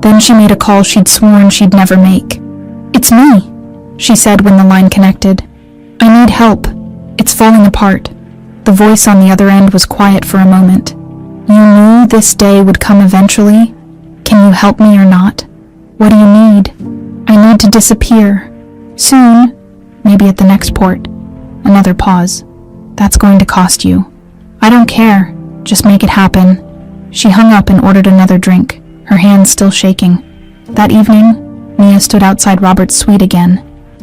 Then she made a call she'd sworn she'd never make. "It's me," she said when the line connected. "I need help. It's falling apart." The voice on the other end was quiet for a moment. "You knew this day would come eventually? Can you help me or not? What do you need?" "I need to disappear. Soon. Maybe at the next port." Another pause. "That's going to cost you." "I don't care. Just make it happen." She hung up and ordered another drink, her hands still shaking. That evening, Mia stood outside Robert's suite again.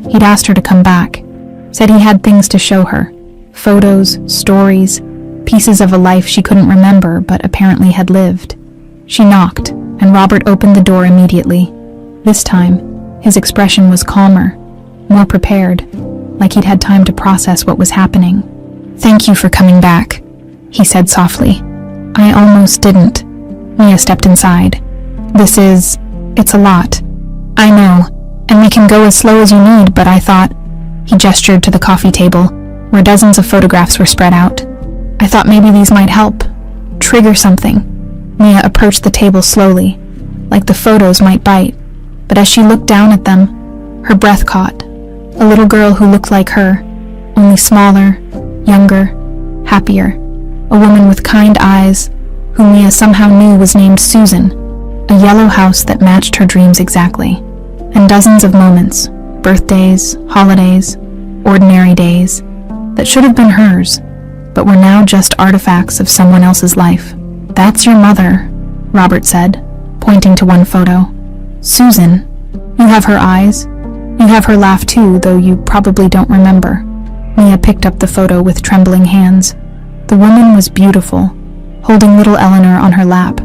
He'd asked her to come back, said he had things to show her. Photos, stories, pieces of a life she couldn't remember but apparently had lived. She knocked, and Robert opened the door immediately. This time, his expression was calmer, more prepared, like he'd had time to process what was happening. "Thank you for coming back," he said softly. "I almost didn't." Mia stepped inside. "This is It's a lot. I know, and we can go as slow as you need, but I thought... He gestured to the coffee table, where dozens of photographs were spread out. I thought maybe these might help. Trigger something. Mia approached the table slowly, like the photos might bite, but as she looked down at them, her breath caught. A little girl who looked like her, only smaller, younger, happier. A woman with kind eyes, who Mia somehow knew was named Susan. A yellow house that matched her dreams exactly. And dozens of moments, birthdays, holidays, ordinary days, that should have been hers, but were now just artifacts of someone else's life. That's your mother, Robert said, pointing to one photo. Susan, you have her eyes. You have her laugh too, though you probably don't remember. Mia picked up the photo with trembling hands. The woman was beautiful, holding little Eleanor on her lap,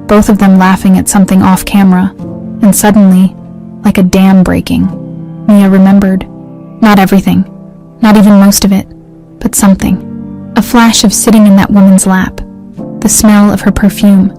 both of them laughing at something off camera, and suddenly, like a dam breaking, Mia remembered. Not everything, not even most of it, but something. A flash of sitting in that woman's lap, the smell of her perfume,